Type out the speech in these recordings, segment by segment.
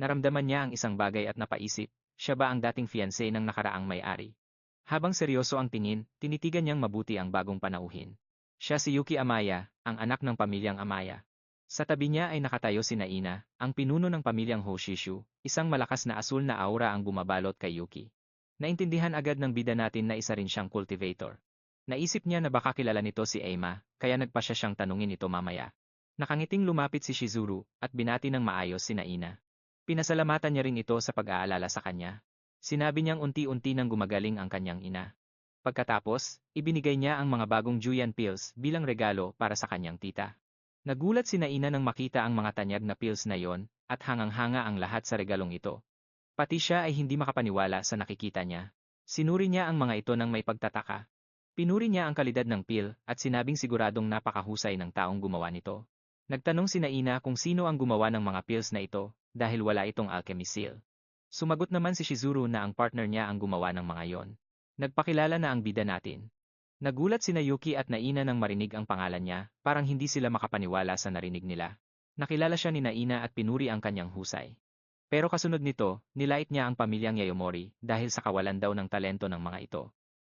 Naramdaman niya ang isang bagay at napaisip, siya ba ang dating fiancé ng nakaraang may-ari? Habang seryoso ang tingin, tinitigan niyang mabuti ang bagong panauhin. Siya si Yuki Amaya, ang anak ng pamilyang Amaya. Sa tabi niya ay nakatayo si Naina, ang pinuno ng pamilyang Hoshishu, isang malakas na asul na aura ang bumabalot kay Yuki. Naintindihan agad ng bida natin na isa rin siyang cultivator. Naisip niya na baka kilala nito si Eima, kaya nagpa siya siyang tanungin ito mamaya. Nakangiting lumapit si Shizuru, at binati ng maayos si Naina. Pinasalamatan niya rin ito sa pag-aalala sa kanya. Sinabi niyang unti-unti nang gumagaling ang kanyang ina. Pagkatapos, ibinigay niya ang mga bagong Juyan pills bilang regalo para sa kanyang tita. Nagulat si Naina nang makita ang mga tanyag na pills na yon, at hangang-hanga ang lahat sa regalong ito. Pati siya ay hindi makapaniwala sa nakikita niya. Sinuri niya ang mga ito ng may pagtataka. Pinuri niya ang kalidad ng pill at sinabing siguradong napakahusay ng taong gumawa nito. Nagtanong si Naina kung sino ang gumawa ng mga pills na ito dahil wala itong alchemy seal. Sumagot naman si Shizuru na ang partner niya ang gumawa ng mga yon. Nagpakilala na ang bida natin. Nagulat sina Yuki at Naina nang marinig ang pangalan niya, parang hindi sila makapaniwala sa narinig nila. Nakilala siya ni Naina at pinuri ang kanyang husay. Pero kasunod nito, nilait niya ang pamilyang Yayomori dahil sa kawalan daw ng talento ng mga ito.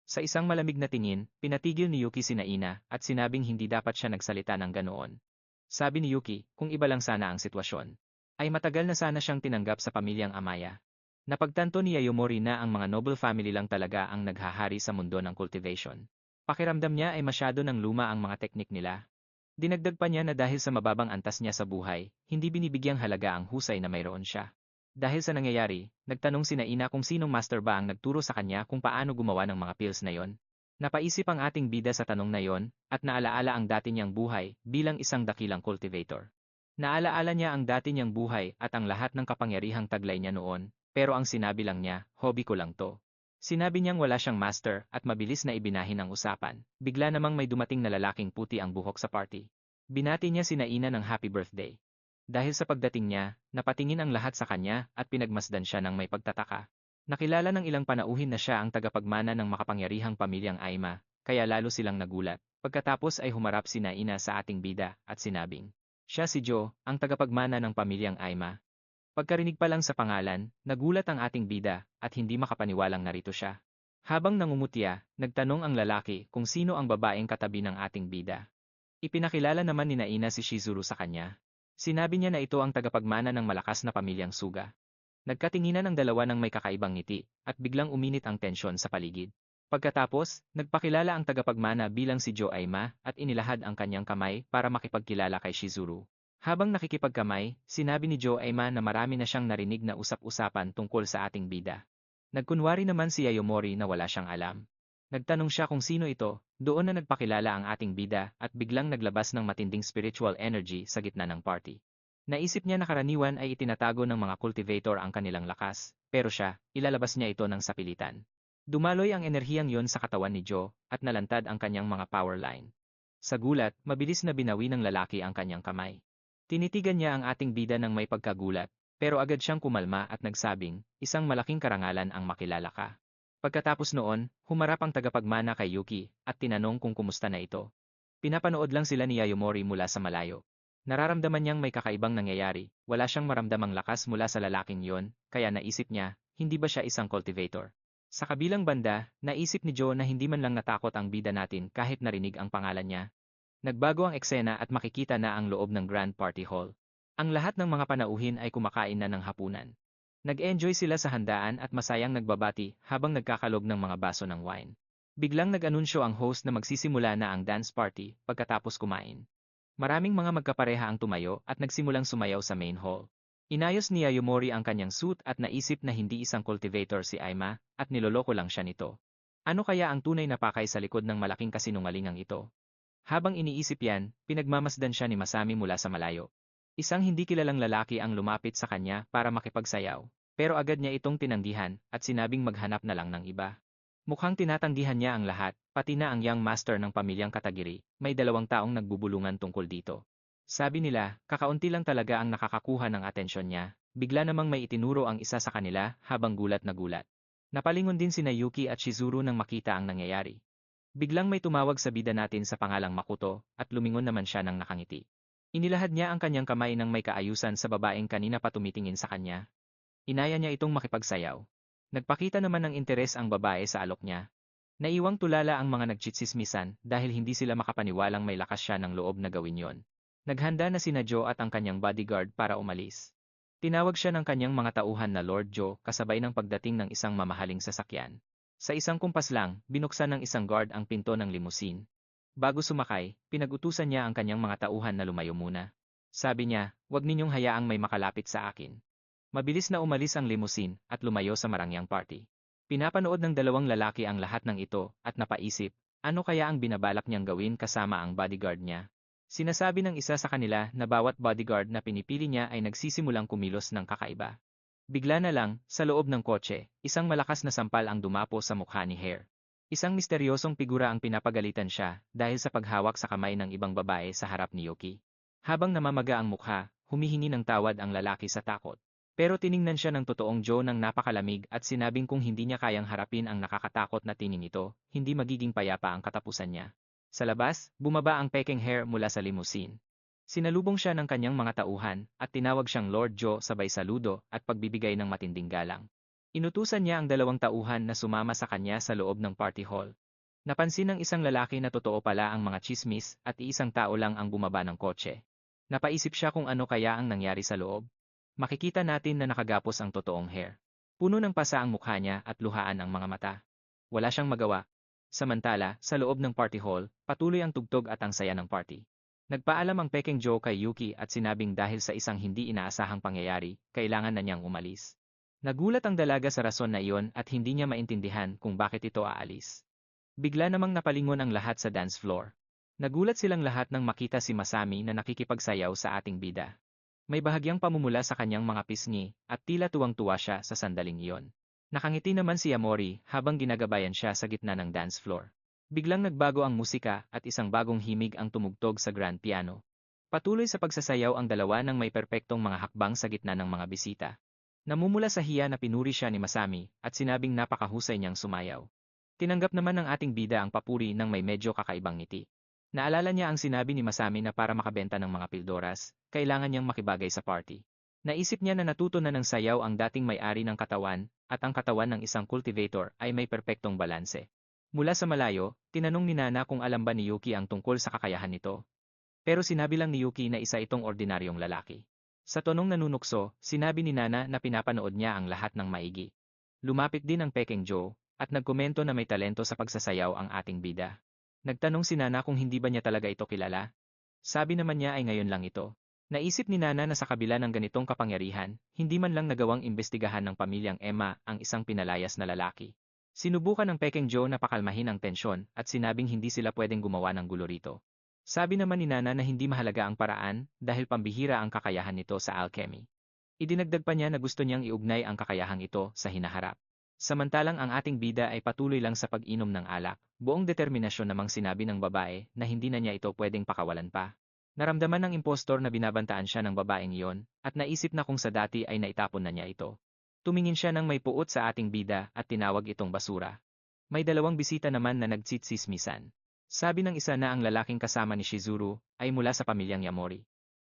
Sa isang malamig na tingin, pinatigil ni Yuki si Naina at sinabing hindi dapat siya nagsalita ng ganoon. Sabi ni Yuki, kung iba lang sana ang sitwasyon, ay matagal na sana siyang tinanggap sa pamilyang Amaya. Napagtanto ni Yayomori na ang mga noble family lang talaga ang naghahari sa mundo ng cultivation. Pakiramdam niya ay masyado ng luma ang mga teknik nila. Dinagdag pa niya na dahil sa mababang antas niya sa buhay, hindi binibigyang halaga ang husay na mayroon siya. Dahil sa nangyayari, nagtanong si Naina kung sinong master ba ang nagturo sa kanya kung paano gumawa ng mga pills na yon. Napaisip ang ating bida sa tanong na yon, at naalaala ang dati niyang buhay bilang isang dakilang cultivator. Naalaala niya ang dati niyang buhay at ang lahat ng kapangyarihang taglay niya noon, pero ang sinabi lang niya, hobby ko lang to. Sinabi niyang wala siyang master at mabilis na ibinahin ang usapan. Bigla namang may dumating na lalaking puti ang buhok sa party. Binati niya si Naina ng happy birthday. Dahil sa pagdating niya, napatingin ang lahat sa kanya at pinagmasdan siya ng may pagtataka. Nakilala ng ilang panauhin na siya ang tagapagmana ng makapangyarihang pamilyang Aima, kaya lalo silang nagulat. Pagkatapos ay humarap si Naina sa ating bida at sinabing, siya si Joe, ang tagapagmana ng pamilyang Aima. Pagkarinig pa lang sa pangalan, nagulat ang ating bida at hindi makapaniwalang narito siya. Habang nangungutya, nagtanong ang lalaki kung sino ang babaeng katabi ng ating bida. Ipinakilala naman ni Naina si Shizuru sa kanya. Sinabi niya na ito ang tagapagmana ng malakas na pamilyang Suga. Nagkatinginan ang dalawa ng may kakaibang ngiti, at biglang uminit ang tensyon sa paligid. Pagkatapos, nagpakilala ang tagapagmana bilang si Joe Aima at inilahad ang kanyang kamay para makipagkilala kay Shizuru. Habang nakikipagkamay, sinabi ni Joe Aima na marami na siyang narinig na usap-usapan tungkol sa ating bida. Nagkunwari naman si Yayomori na wala siyang alam. Nagtanong siya kung sino ito, doon na nagpakilala ang ating bida at biglang naglabas ng matinding spiritual energy sa gitna ng party. Naisip niya na karaniwan ay itinatago ng mga cultivator ang kanilang lakas, pero siya, ilalabas niya ito ng sapilitan. Dumaloy ang enerhiyang yon sa katawan ni Joe at nalantad ang kanyang mga power line. Sa gulat, mabilis na binawi ng lalaki ang kanyang kamay. Tinitigan niya ang ating bida ng may pagkagulat, pero agad siyang kumalma at nagsabing, isang malaking karangalan ang makilala ka. Pagkatapos noon, humarap ang tagapagmana kay Yuki at tinanong kung kumusta na ito. Pinapanood lang sila ni Yayomori mula sa malayo. Nararamdaman niyang may kakaibang nangyayari, wala siyang maramdamang lakas mula sa lalaking yon, kaya naisip niya, hindi ba siya isang cultivator? Sa kabilang banda, naisip ni Joe na hindi man lang natakot ang bida natin kahit narinig ang pangalan niya. Nagbago ang eksena at makikita na ang loob ng Grand Party Hall. Ang lahat ng mga panauhin ay kumakain na ng hapunan. Nag-enjoy sila sa handaan at masayang nagbabati habang nagkakalog ng mga baso ng wine. Biglang nag-anunsyo ang host na magsisimula na ang dance party pagkatapos kumain. Maraming mga magkapareha ang tumayo at nagsimulang sumayaw sa main hall. Inayos ni Yayomori ang kanyang suit at naisip na hindi isang cultivator si Aima at niloloko lang siya nito. Ano kaya ang tunay na pakay sa likod ng malaking kasinungalingang ito? Habang iniisip yan, pinagmamasdan siya ni Masami mula sa malayo. Isang hindi kilalang lalaki ang lumapit sa kanya para makipagsayaw, pero agad niya itong tinanggihan at sinabing maghanap na lang ng iba. Mukhang tinatanggihan niya ang lahat, pati na ang young master ng pamilyang Katagiri, may 2 taong nagbubulungan tungkol dito. Sabi nila, kakaunti lang talaga ang nakakakuha ng atensyon niya, bigla namang may itinuro ang isa sa kanila habang gulat na gulat. Napalingon din sina Yuki at Shizuru nang makita ang nangyayari. Biglang may tumawag sa bida natin sa pangalang Makoto at lumingon naman siya ng nakangiti. Inilahad niya ang kanyang kamay ng may kaayusan sa babaeng kanina pa tumitingin sa kanya. Inaya niya itong makipagsayaw. Nagpakita naman ng interes ang babae sa alok niya. Naiwang tulala ang mga nagtsitsismisan dahil hindi sila makapaniwalang may lakas siya ng loob na gawin yon. Naghanda na sina Joe at ang kanyang bodyguard para umalis. Tinawag siya ng kanyang mga tauhan na Lord Joe kasabay ng pagdating ng isang mamahaling sasakyan. Sa isang kumpas lang, binuksan ng isang guard ang pinto ng limousine. Bago sumakay, pinag-utusan niya ang kanyang mga tauhan na lumayo muna. Sabi niya, "Huwag ninyong hayaang may makalapit sa akin." Mabilis na umalis ang limousine at lumayo sa marangyang party. Pinapanood ng dalawang lalaki ang lahat ng ito at napaisip, ano kaya ang binabalak niyang gawin kasama ang bodyguard niya. Sinasabi ng isa sa kanila na bawat bodyguard na pinipili niya ay nagsisimulang kumilos ng kakaiba. Bigla na lang, sa loob ng kotse, isang malakas na sampal ang dumapo sa mukha ni Hare. Isang misteryosong figura ang pinapagalitan siya dahil sa paghawak sa kamay ng ibang babae sa harap ni Yuki. Habang namamaga ang mukha, humihingi ng tawad ang lalaki sa takot. Pero tiningnan siya ng totoong Joe ng napakalamig at sinabing kung hindi niya kayang harapin ang nakakatakot na tining ito, hindi magiging payapa ang katapusan niya. Sa labas, bumaba ang peking Hare mula sa limousine. Sinalubong siya ng kanyang mga tauhan at tinawag siyang Lord Joe sabay saludo at pagbibigay ng matinding galang. Inutusan niya ang dalawang tauhan na sumama sa kanya sa loob ng party hall. Napansin ng isang lalaki na totoo pala ang mga chismis at iisang tao lang ang bumaba ng kotse. Napaisip siya kung ano kaya ang nangyari sa loob. Makikita natin na nakagapos ang totoong Hare. Puno ng pasa ang mukha niya at luhaan ang mga mata. Wala siyang magawa. Samantala, sa loob ng party hall, patuloy ang tugtog at ang saya ng party. Nagpaalam ang peking Joe kay Yuki at sinabing dahil sa isang hindi inaasahang pangyayari, kailangan na niyang umalis. Nagulat ang dalaga sa rason na iyon at hindi niya maintindihan kung bakit ito aalis. Bigla namang napalingon ang lahat sa dance floor. Nagulat silang lahat nang makita si Masami na nakikipagsayaw sa ating bida. May bahagyang pamumula sa kanyang mga pisngi at tila tuwang-tuwa siya sa sandaling iyon. Nakangiti naman si Yamori habang ginagabayan siya sa gitna ng dance floor. Biglang nagbago ang musika at isang bagong himig ang tumugtog sa grand piano. Patuloy sa pagsasayaw ang dalawa ng may perpektong mga hakbang sa gitna ng mga bisita. Namumula sa hiya na pinuri siya ni Masami at sinabing napakahusay niyang sumayaw. Tinanggap naman ng ating bida ang papuri ng may medyo kakaibang ngiti. Naalala niya ang sinabi ni Masami na para makabenta ng mga pildoras, kailangan niyang makibagay sa party. Naisip niya na natuto na ng sayaw ang dating may-ari ng katawan, at ang katawan ng isang cultivator ay may perpektong balanse. Mula sa malayo, tinanong ni Nana kung alam ba ni Yuki ang tungkol sa kakayahan nito. Pero sinabi lang ni Yuki na isa itong ordinaryong lalaki. Sa tonong nanunukso, sinabi ni Nana na pinapanood niya ang lahat ng maigi. Lumapit din ang peking Joe, at nagkomento na may talento sa pagsasayaw ang ating bida. Nagtanong si Nana kung hindi ba niya talaga ito kilala. Sabi naman niya ay ngayon lang ito. Naisip ni Nana na sa kabila ng ganitong kapangyarihan, hindi man lang nagawang imbestigahan ng pamilyang Emma ang isang pinalayas na lalaki. Sinubukan ng peking Joe na pakalmahin ang tensyon at sinabing hindi sila pwedeng gumawa ng gulo rito. Sabi naman ni Nana na hindi mahalaga ang paraan dahil pambihira ang kakayahan nito sa alchemy. Idinagdag pa niya na gusto niyang iugnay ang kakayahang ito sa hinaharap. Samantalang ang ating bida ay patuloy lang sa pag-inom ng alak, buong determinasyon namang sinabi ng babae na hindi na niya ito pwedeng pakawalan pa. Naramdaman ng impostor na binabantaan siya ng babaeng iyon, at naisip na kung sa dati ay naitapon na niya ito. Tumingin siya ng may puot sa ating bida at tinawag itong basura. May dalawang bisita naman na nagtsitsismisan. Sabi ng isa na ang lalaking kasama ni Shizuru ay mula sa pamilyang Yamori.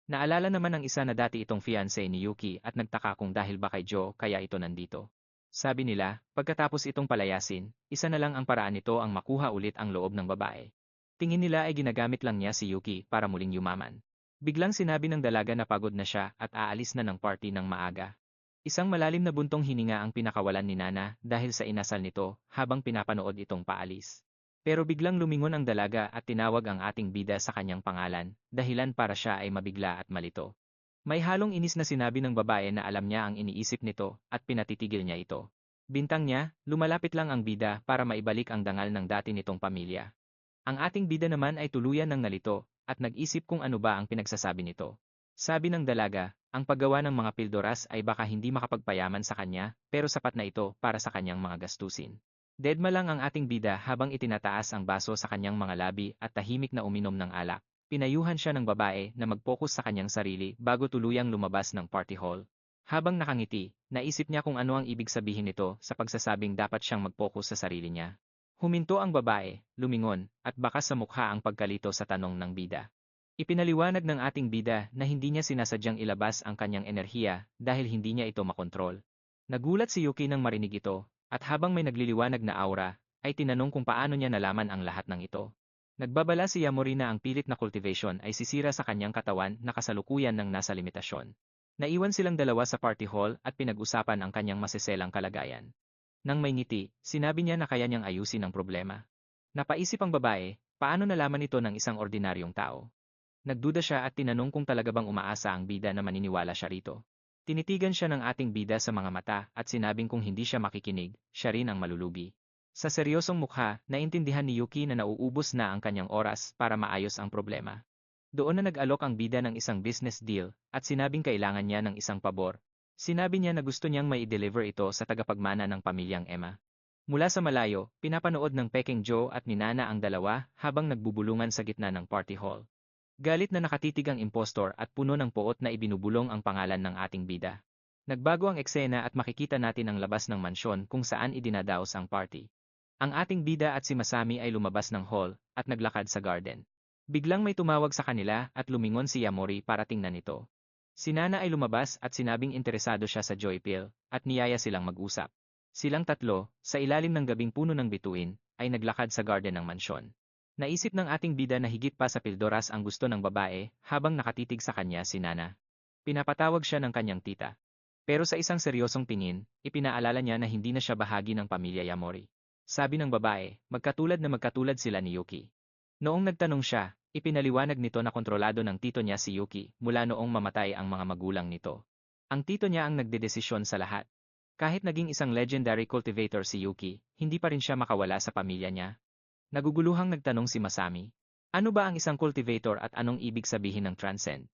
Naalala naman ng isa na dati itong fiancé ni Yuki at nagtaka kung dahil ba kay Joe kaya ito nandito. Sabi nila, pagkatapos itong palayasin, isa na lang ang paraan nito ang makuha ulit ang loob ng babae. Tingin nila ay ginagamit lang niya si Yuki para muling yumaman. Biglang sinabi ng dalaga na pagod na siya at aalis na ng party ng maaga. Isang malalim na buntong hininga ang pinakawalan ni Nana dahil sa inasal nito habang pinapanood itong paalis. Pero biglang lumingon ang dalaga at tinawag ang ating bida sa kanyang pangalan, dahilan para siya ay mabigla at malito. May halong inis na sinabi ng babae na alam niya ang iniisip nito at pinatitigil niya ito. Bintang niya, lumalapit lang ang bida para maibalik ang dangal ng dati nitong pamilya. Ang ating bida naman ay tuluyan ng nalito at nag-isip kung ano ba ang pinagsasabi nito. Sabi ng dalaga, ang paggawa ng mga pildoras ay baka hindi makapagpayaman sa kanya pero sapat na ito para sa kanyang mga gastusin. Deadma lang ang ating bida habang itinataas ang baso sa kanyang mga labi at tahimik na uminom ng alak. Pinayuhan siya ng babae na mag-focus sa kanyang sarili bago tuluyang lumabas ng party hall. Habang nakangiti, naisip niya kung ano ang ibig sabihin nito sa pagsasabing dapat siyang mag-focus sa sarili niya. Huminto ang babae, lumingon, at bakas sa mukha ang pagkalito sa tanong ng bida. Ipinaliwanag ng ating bida na hindi niya sinasadyang ilabas ang kanyang enerhiya dahil hindi niya ito makontrol. Nagulat si Yuki nang marinig ito, at habang may nagliliwanag na aura, ay tinanong kung paano niya nalaman ang lahat ng ito. Nagbabala si Yamori na ang pilit na cultivation ay sisira sa kanyang katawan na kasalukuyan ng nasa limitasyon. Naiwan silang dalawa sa party hall at pinag-usapan ang kanyang masiselang kalagayan. Nang may ngiti, sinabi niya na kaya niyang ayusin ang problema. Napaisip ang babae, paano nalaman ito ng isang ordinaryong tao? Nagduda siya at tinanong kung talaga bang umaasa ang bida na maniniwala siya rito. Tinitigan siya ng ating bida sa mga mata at sinabing kung hindi siya makikinig, siya rin ang malulugi. Sa seryosong mukha, naintindihan ni Yuki na nauubos na ang kanyang oras para maayos ang problema. Doon na nag-alok ang bida ng isang business deal at sinabing kailangan niya ng isang pabor. Sinabi niya na gusto niyang mai-deliver ito sa tagapagmana ng pamilyang Emma. Mula sa malayo, pinapanood ng Peking Joe at ni Nana ang dalawa habang nagbubulungan sa gitna ng party hall. Galit na nakatitig ang impostor at puno ng poot na ibinubulong ang pangalan ng ating bida. Nagbago ang eksena at makikita natin ang labas ng mansyon kung saan idinadaos ang party. Ang ating bida at si Masami ay lumabas ng hall at naglakad sa garden. Biglang may tumawag sa kanila at lumingon si Yamori para tingnan ito. Si Nana ay lumabas at sinabing interesado siya sa Joy Pill at niyaya silang mag-usap. Silang tatlo, sa ilalim ng gabing puno ng bituin, ay naglakad sa garden ng mansyon. Naisip ng ating bida na higit pa sa pildoras ang gusto ng babae habang nakatitig sa kanya si Nana. Pinapatawag siya ng kanyang tita. Pero sa isang seryosong tingin, ipinaalala niya na hindi na siya bahagi ng pamilya Yamori. Sabi ng babae, magkatulad sila ni Yuki. Noong nagtanong siya, ipinaliwanag nito na kontrolado ng tito niya si Yuki mula noong mamatay ang mga magulang nito. Ang tito niya ang nagdedesisyon sa lahat. Kahit naging isang legendary cultivator si Yuki, hindi pa rin siya makawala sa pamilya niya. Naguguluhang nagtanong si Masami. Ano ba ang isang cultivator at anong ibig sabihin ng transcend?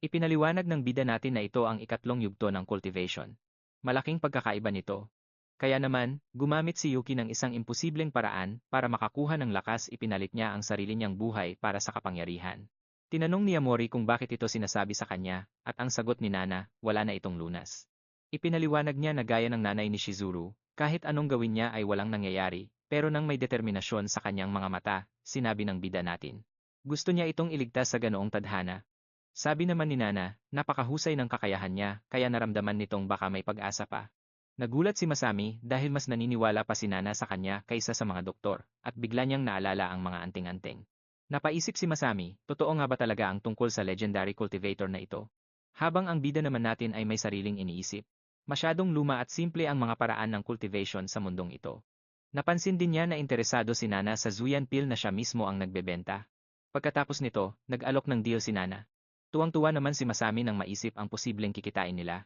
Ipinaliwanag ng bida natin na ito ang ikatlong yugto ng cultivation. Malaking pagkakaiba nito. Kaya naman, gumamit si Yuki ng isang imposibleng paraan para makakuha ng lakas ipinalit niya ang sarili niyang buhay para sa kapangyarihan. Tinanong ni Yamori kung bakit ito sinasabi sa kanya, at ang sagot ni Nana, wala na itong lunas. Ipinaliwanag niya na gaya ng nanay ni Shizuru, kahit anong gawin niya ay walang nangyayari, pero nang may determinasyon sa kanyang mga mata, sinabi ng bida natin. Gusto niya itong iligtas sa ganoong tadhana. Sabi naman ni Nana, napakahusay ng kakayahan niya, kaya naramdaman nitong baka may pag-asa pa. Nagulat si Masami dahil mas naniniwala pa si Nana sa kanya kaysa sa mga doktor, at bigla niyang naalala ang mga anting-anting. Napaisip si Masami, totoo nga ba talaga ang tungkol sa legendary cultivator na ito? Habang ang bida naman natin ay may sariling iniisip. Masyadong luma at simple ang mga paraan ng cultivation sa mundong ito. Napansin din niya na interesado si Nana sa Zuyan Pill na siya mismo ang nagbebenta. Pagkatapos nito, nag-alok ng deal si Nana. Tuwang-tuwa naman si Masami nang maisip ang posibleng kikitain nila.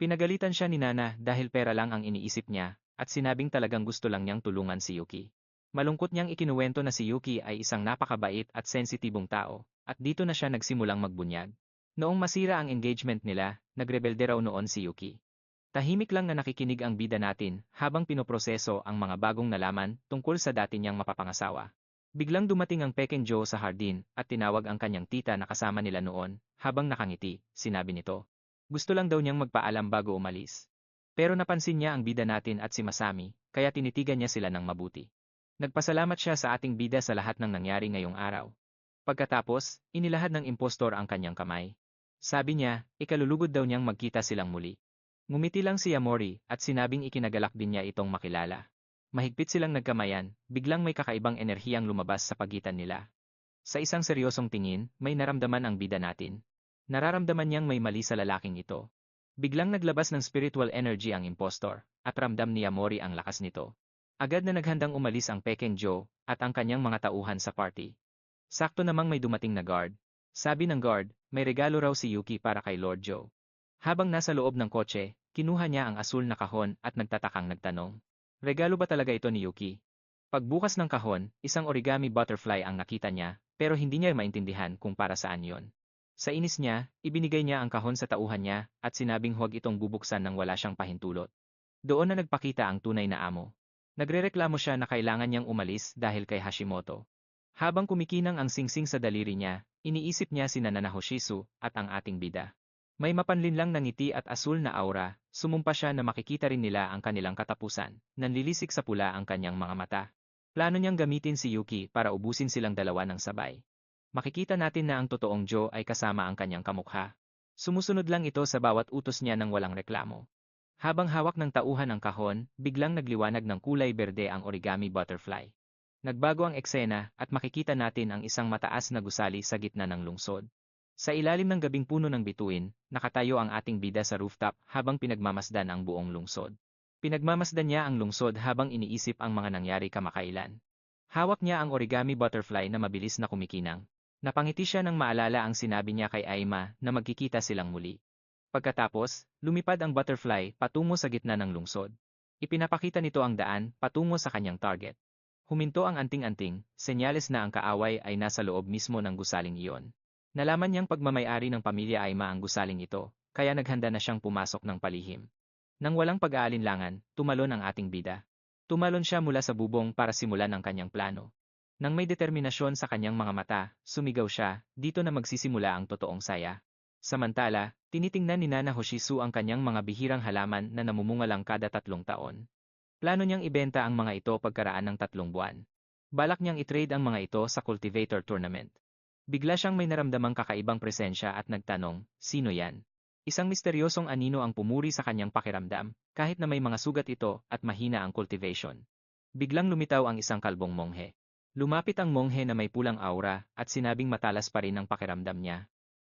Pinagalitan siya ni Nana dahil pera lang ang iniisip niya, at sinabing talagang gusto lang niyang tulungan si Yuki. Malungkot niyang ikinuwento na si Yuki ay isang napakabait at sensitibong tao, at dito na siya nagsimulang magbunyag. Noong masira ang engagement nila, nagrebelde raw noon si Yuki. Tahimik lang na nakikinig ang bida natin habang pinoproseso ang mga bagong nalaman tungkol sa dati niyang mapapangasawa. Biglang dumating ang Peking Joe sa hardin at tinawag ang kanyang tita na kasama nila noon, habang nakangiti, sinabi nito. Gusto lang daw niyang magpaalam bago umalis. Pero napansin niya ang bida natin at si Masami, kaya tinitigan niya sila ng mabuti. Nagpasalamat siya sa ating bida sa lahat ng nangyari ngayong araw. Pagkatapos, inilahad ng impostor ang kanyang kamay. Sabi niya, ikalulugod daw niyang magkita silang muli. Ngumiti lang si Yamori at sinabing ikinagalak din niya itong makilala. Mahigpit silang nagkamayan, biglang may kakaibang enerhiyang lumabas sa pagitan nila. Sa isang seryosong tingin, may naramdaman ang bida natin. Nararamdaman niyang may mali sa lalaking ito. Biglang naglabas ng spiritual energy ang impostor, at ramdam ni Yamori ang lakas nito. Agad na naghandang umalis ang Peking Joe at ang kanyang mga tauhan sa party. Sakto namang may dumating na guard. Sabi ng guard, may regalo raw si Yuki para kay Lord Joe. Habang nasa loob ng kotse, kinuha niya ang asul na kahon at nagtatakang nagtanong. Regalo ba talaga ito ni Yuki? Pagbukas ng kahon, isang origami butterfly ang nakita niya, pero hindi niya maintindihan kung para saan yon. Sa inis niya, ibinigay niya ang kahon sa tauhan niya at sinabing huwag itong bubuksan nang wala siyang pahintulot. Doon na nagpakita ang tunay na amo. Nagrereklamo siya na kailangan niyang umalis dahil kay Hashimoto. Habang kumikinang ang singsing sa daliri niya, iniisip niya si Nana Hoshisu at ang ating bida. May mapanlinlang na ngiti at asul na aura, sumumpa siya na makikita rin nila ang kanilang katapusan, nanlilisik sa pula ang kanyang mga mata. Plano niyang gamitin si Yuki para ubusin silang dalawa ng sabay. Makikita natin na ang totoong Joe ay kasama ang kanyang kamukha. Sumusunod lang ito sa bawat utos niya ng walang reklamo. Habang hawak ng tauhan ang kahon, biglang nagliwanag ng kulay berde ang origami butterfly. Nagbago ang eksena at makikita natin ang isang mataas na gusali sa gitna ng lungsod. Sa ilalim ng gabing puno ng bituin, nakatayo ang ating bida sa rooftop habang pinagmamasdan ang buong lungsod. Pinagmamasdan niya ang lungsod habang iniisip ang mga nangyari kamakailan. Hawak niya ang origami butterfly na mabilis na kumikinang. Napangiti siya nang maalala ang sinabi niya kay Aima na magkikita silang muli. Pagkatapos, lumipad ang butterfly patungo sa gitna ng lungsod. Ipinapakita nito ang daan patungo sa kanyang target. Huminto ang anting-anting, senyales na ang kaaway ay nasa loob mismo ng gusaling iyon. Nalaman niyang pagmamayari ng pamilya Aima ang gusaling ito, kaya naghanda na siyang pumasok ng palihim. Nang walang pag-aalinlangan, tumalon ang ating bida. Tumalon siya mula sa bubong para simulan ang kanyang plano. Nang may determinasyon sa kanyang mga mata, sumigaw siya, dito na magsisimula ang totoong saya. Samantala, tinitingnan ni Nana Hoshisu ang kanyang mga bihirang halaman na namumunga lang kada 3 taon. Plano niyang ibenta ang mga ito pagkaraan ng 3 buwan. Balak niyang itrade ang mga ito sa cultivator tournament. Bigla siyang may naramdamang kakaibang presensya at nagtanong, sino yan? Isang misteryosong anino ang pumuri sa kanyang pakiramdam, kahit na may mga sugat ito at mahina ang cultivation. Biglang lumitaw ang isang kalbong monghe. Lumapit ang monghe na may pulang aura at sinabing matalas pa rin ang pakiramdam niya.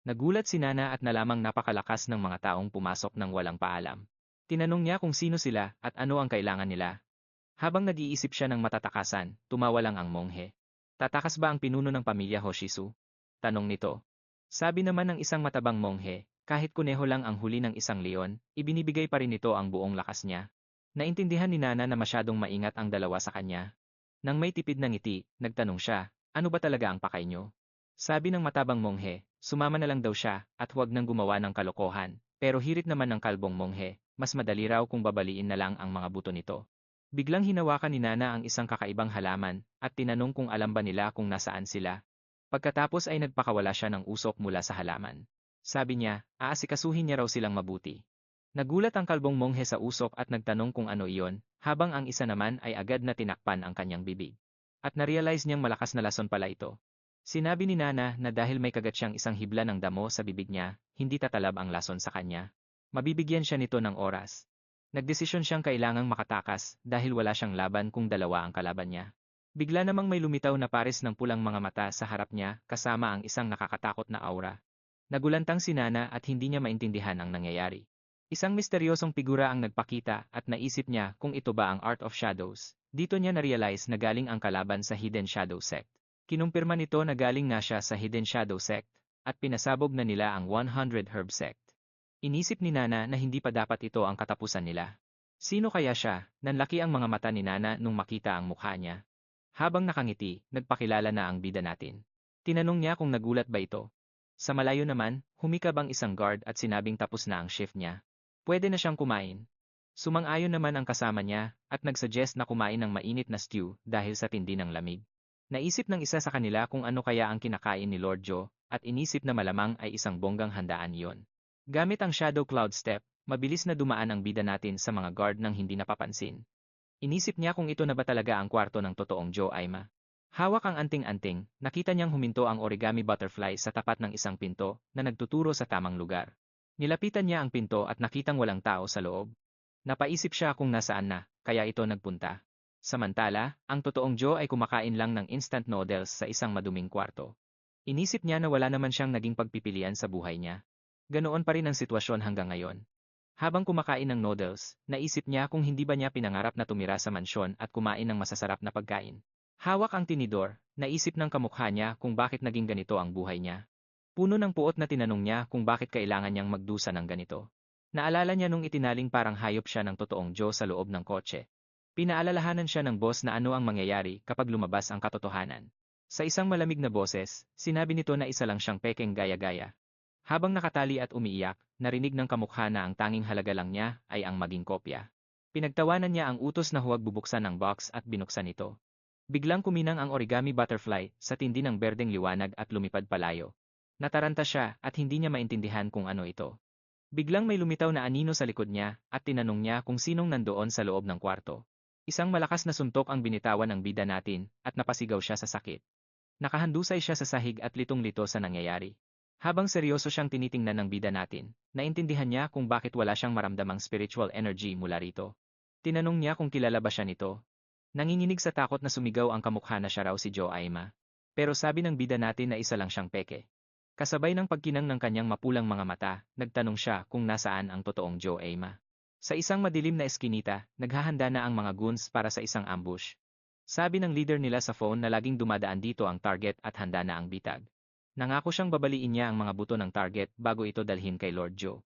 Nagulat si Nana at nalamang napakalakas ng mga taong pumasok ng walang paalam. Tinanong niya kung sino sila at ano ang kailangan nila. Habang nag-iisip siya ng matatakasan, tumawa lang ang monghe. Tatakas ba ang pinuno ng pamilya Hoshisu? Tanong nito. Sabi naman ng isang matabang monghe, kahit kuneho lang ang huli ng isang leon, ibinibigay pa rin nito ang buong lakas niya. Naintindihan ni Nana na masyadong maingat ang dalawa sa kanya. Nang may tipid ng ngiti, nagtanong siya, ano ba talaga ang pakay niyo? Sabi ng matabang monghe, sumama na lang daw siya at huwag nang gumawa ng kalokohan, pero hirit naman ng kalbong monghe, mas madali raw kung babaliin na lang ang mga buto nito. Biglang hinawakan ni Nana ang isang kakaibang halaman at tinanong kung alam ba nila kung nasaan sila. Pagkatapos ay nagpakawala siya ng usok mula sa halaman. Sabi niya, aasikasuhin niya raw silang mabuti. Nagulat ang kalbong monghe sa usok at nagtanong kung ano iyon, habang ang isa naman ay agad na tinakpan ang kanyang bibig. At narealize niyang malakas na lason pala ito. Sinabi ni Nana na dahil may kagat siyang isang hibla ng damo sa bibig niya, hindi tatalab ang lason sa kanya. Mabibigyan siya nito ng oras. Nagdesisyon siyang kailangang makatakas dahil wala siyang laban kung dalawa ang kalaban niya. Bigla namang may lumitaw na pares ng pulang mga mata sa harap niya kasama ang isang nakakatakot na aura. Nagulantang si Nana at hindi niya maintindihan ang nangyayari. Isang misteryosong figura ang nagpakita at naisip niya kung ito ba ang Art of Shadows. Dito niya na-realize na galing ang kalaban sa Hidden Shadow Sect. Kinumpirma nito na galing nga siya sa Hidden Shadow Sect at pinasabog na nila ang 100 Herb Sect. Inisip ni Nana na hindi pa dapat ito ang katapusan nila. Sino kaya siya? Nanlaki ang mga mata ni Nana nung makita ang mukha niya. Habang nakangiti, nagpakilala na ang bida natin. Tinanong niya kung nagulat ba ito. Sa malayo naman, humikab ang isang guard at sinabing tapos na ang shift niya. Pwede na siyang kumain. Sumang-ayon naman ang kasama niya at nagsuggest na kumain ng mainit na stew dahil sa tindi ng lamig. Naisip ng isa sa kanila kung ano kaya ang kinakain ni Lord Joe at inisip na malamang ay isang bonggang handaan iyon. Gamit ang Shadow Cloud Step, mabilis na dumaan ang bida natin sa mga guard nang hindi napapansin. Inisip niya kung ito na ba talaga ang kwarto ng totoong Joe Aima. Hawak ang anting-anting, nakita niyang huminto ang origami butterfly sa tapat ng isang pinto na nagtuturo sa tamang lugar. Nilapitan niya ang pinto at nakitang walang tao sa loob. Napaisip siya kung nasaan na, kaya ito nagpunta. Samantala, ang totoong Joe ay kumakain lang ng instant noodles sa isang maduming kwarto. Inisip niya na wala naman siyang naging pagpipilian sa buhay niya. Ganoon pa rin ang sitwasyon hanggang ngayon. Habang kumakain ng noodles, naisip niya kung hindi ba niya pinangarap na tumira sa mansyon at kumain ng masasarap na pagkain. Hawak ang tinidor, naisip ng kamukha niya kung bakit naging ganito ang buhay niya. Puno ng puot na tinanong niya kung bakit kailangan niyang magdusa ng ganito. Naalala niya nung itinaling parang hayop siya ng totoong Joe sa loob ng kotse. Pinaalalahanan siya ng boss na ano ang mangyayari kapag lumabas ang katotohanan. Sa isang malamig na boses, sinabi nito na isa lang siyang pekeng gaya-gaya. Habang nakatali at umiiyak, narinig ng kamukha na ang tanging halaga lang niya ay ang maging kopya. Pinagtawanan niya ang utos na huwag bubuksan ng box at binuksan ito. Biglang kuminang ang origami butterfly sa tindi ng berdeng liwanag at lumipad palayo. Nataranta siya at hindi niya maintindihan kung ano ito. Biglang may lumitaw na anino sa likod niya at tinanong niya kung sinong nandoon sa loob ng kwarto. Isang malakas na suntok ang binitawan ng bida natin at napasigaw siya sa sakit. Nakahandusay siya sa sahig at litong-lito sa nangyayari. Habang seryoso siyang tinitingnan ng bida natin, naintindihan niya kung bakit wala siyang maramdamang spiritual energy mula rito. Tinanong niya kung kilala ba siya nito. Nanginginig sa takot na sumigaw ang kamukha na siya raw si Joe Aima. Pero sabi ng bida natin na isa lang siyang peke. Kasabay ng pagkinang ng kanyang mapulang mga mata, nagtanong siya kung nasaan ang totoong Joe Aima. Sa isang madilim na eskinita, naghahanda na ang mga goons para sa isang ambush. Sabi ng leader nila sa phone na laging dumadaan dito ang target at handa na ang bitag. Nangako siyang babaliin niya ang mga buto ng target bago ito dalhin kay Lord Joe.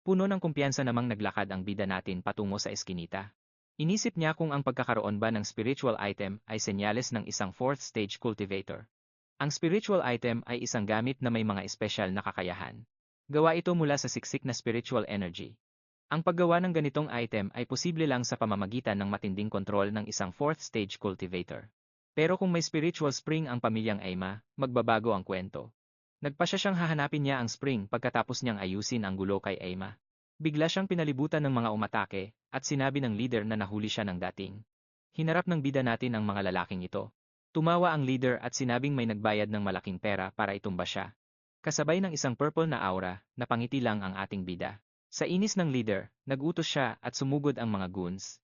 Puno ng kumpiyansa namang naglakad ang bida natin patungo sa eskinita. Inisip niya kung ang pagkakaroon ba ng spiritual item ay senyales ng isang fourth stage cultivator. Ang spiritual item ay isang gamit na may mga espesyal na kakayahan. Gawa ito mula sa siksik na spiritual energy. Ang paggawa ng ganitong item ay posible lang sa pamamagitan ng matinding kontrol ng isang fourth stage cultivator. Pero kung may spiritual spring ang pamilyang Aima, magbabago ang kwento. Nagpasya siyang hahanapin niya ang spring pagkatapos niyang ayusin ang gulo kay Aima. Bigla siyang pinalibutan ng mga umatake at sinabi ng leader na nahuli siya ng dating. Hinarap ng bida natin ang mga lalaking ito. Tumawa ang leader at sinabing may nagbayad ng malaking pera para itumba siya. Kasabay ng isang purple na aura, napangiti lang ang ating bida. Sa inis ng leader, nag-utos siya at sumugod ang mga goons.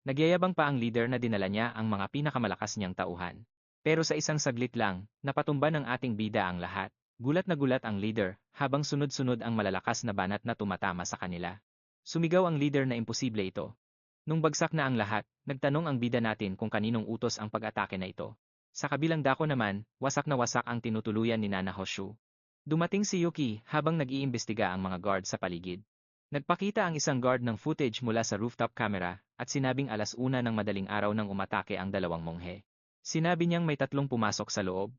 Nagyayabang pa ang leader na dinala niya ang mga pinakamalakas niyang tauhan. Pero sa isang saglit lang, napatumba ng ating bida ang lahat. Gulat na gulat ang leader, habang sunod-sunod ang malalakas na banat na tumatama sa kanila. Sumigaw ang leader na imposible ito. Nung bagsak na ang lahat, nagtanong ang bida natin kung kaninong utos ang pag-atake na ito. Sa kabilang dako naman, wasak na wasak ang tinutuluyan ni Nana Hoshu. Dumating si Yuki habang nag-iimbestiga ang mga guard sa paligid. Nagpakita ang isang guard ng footage mula sa rooftop camera at sinabing 1:00 ng madaling araw nang umatake ang dalawang monghe. Sinabi niyang may 3 pumasok sa loob.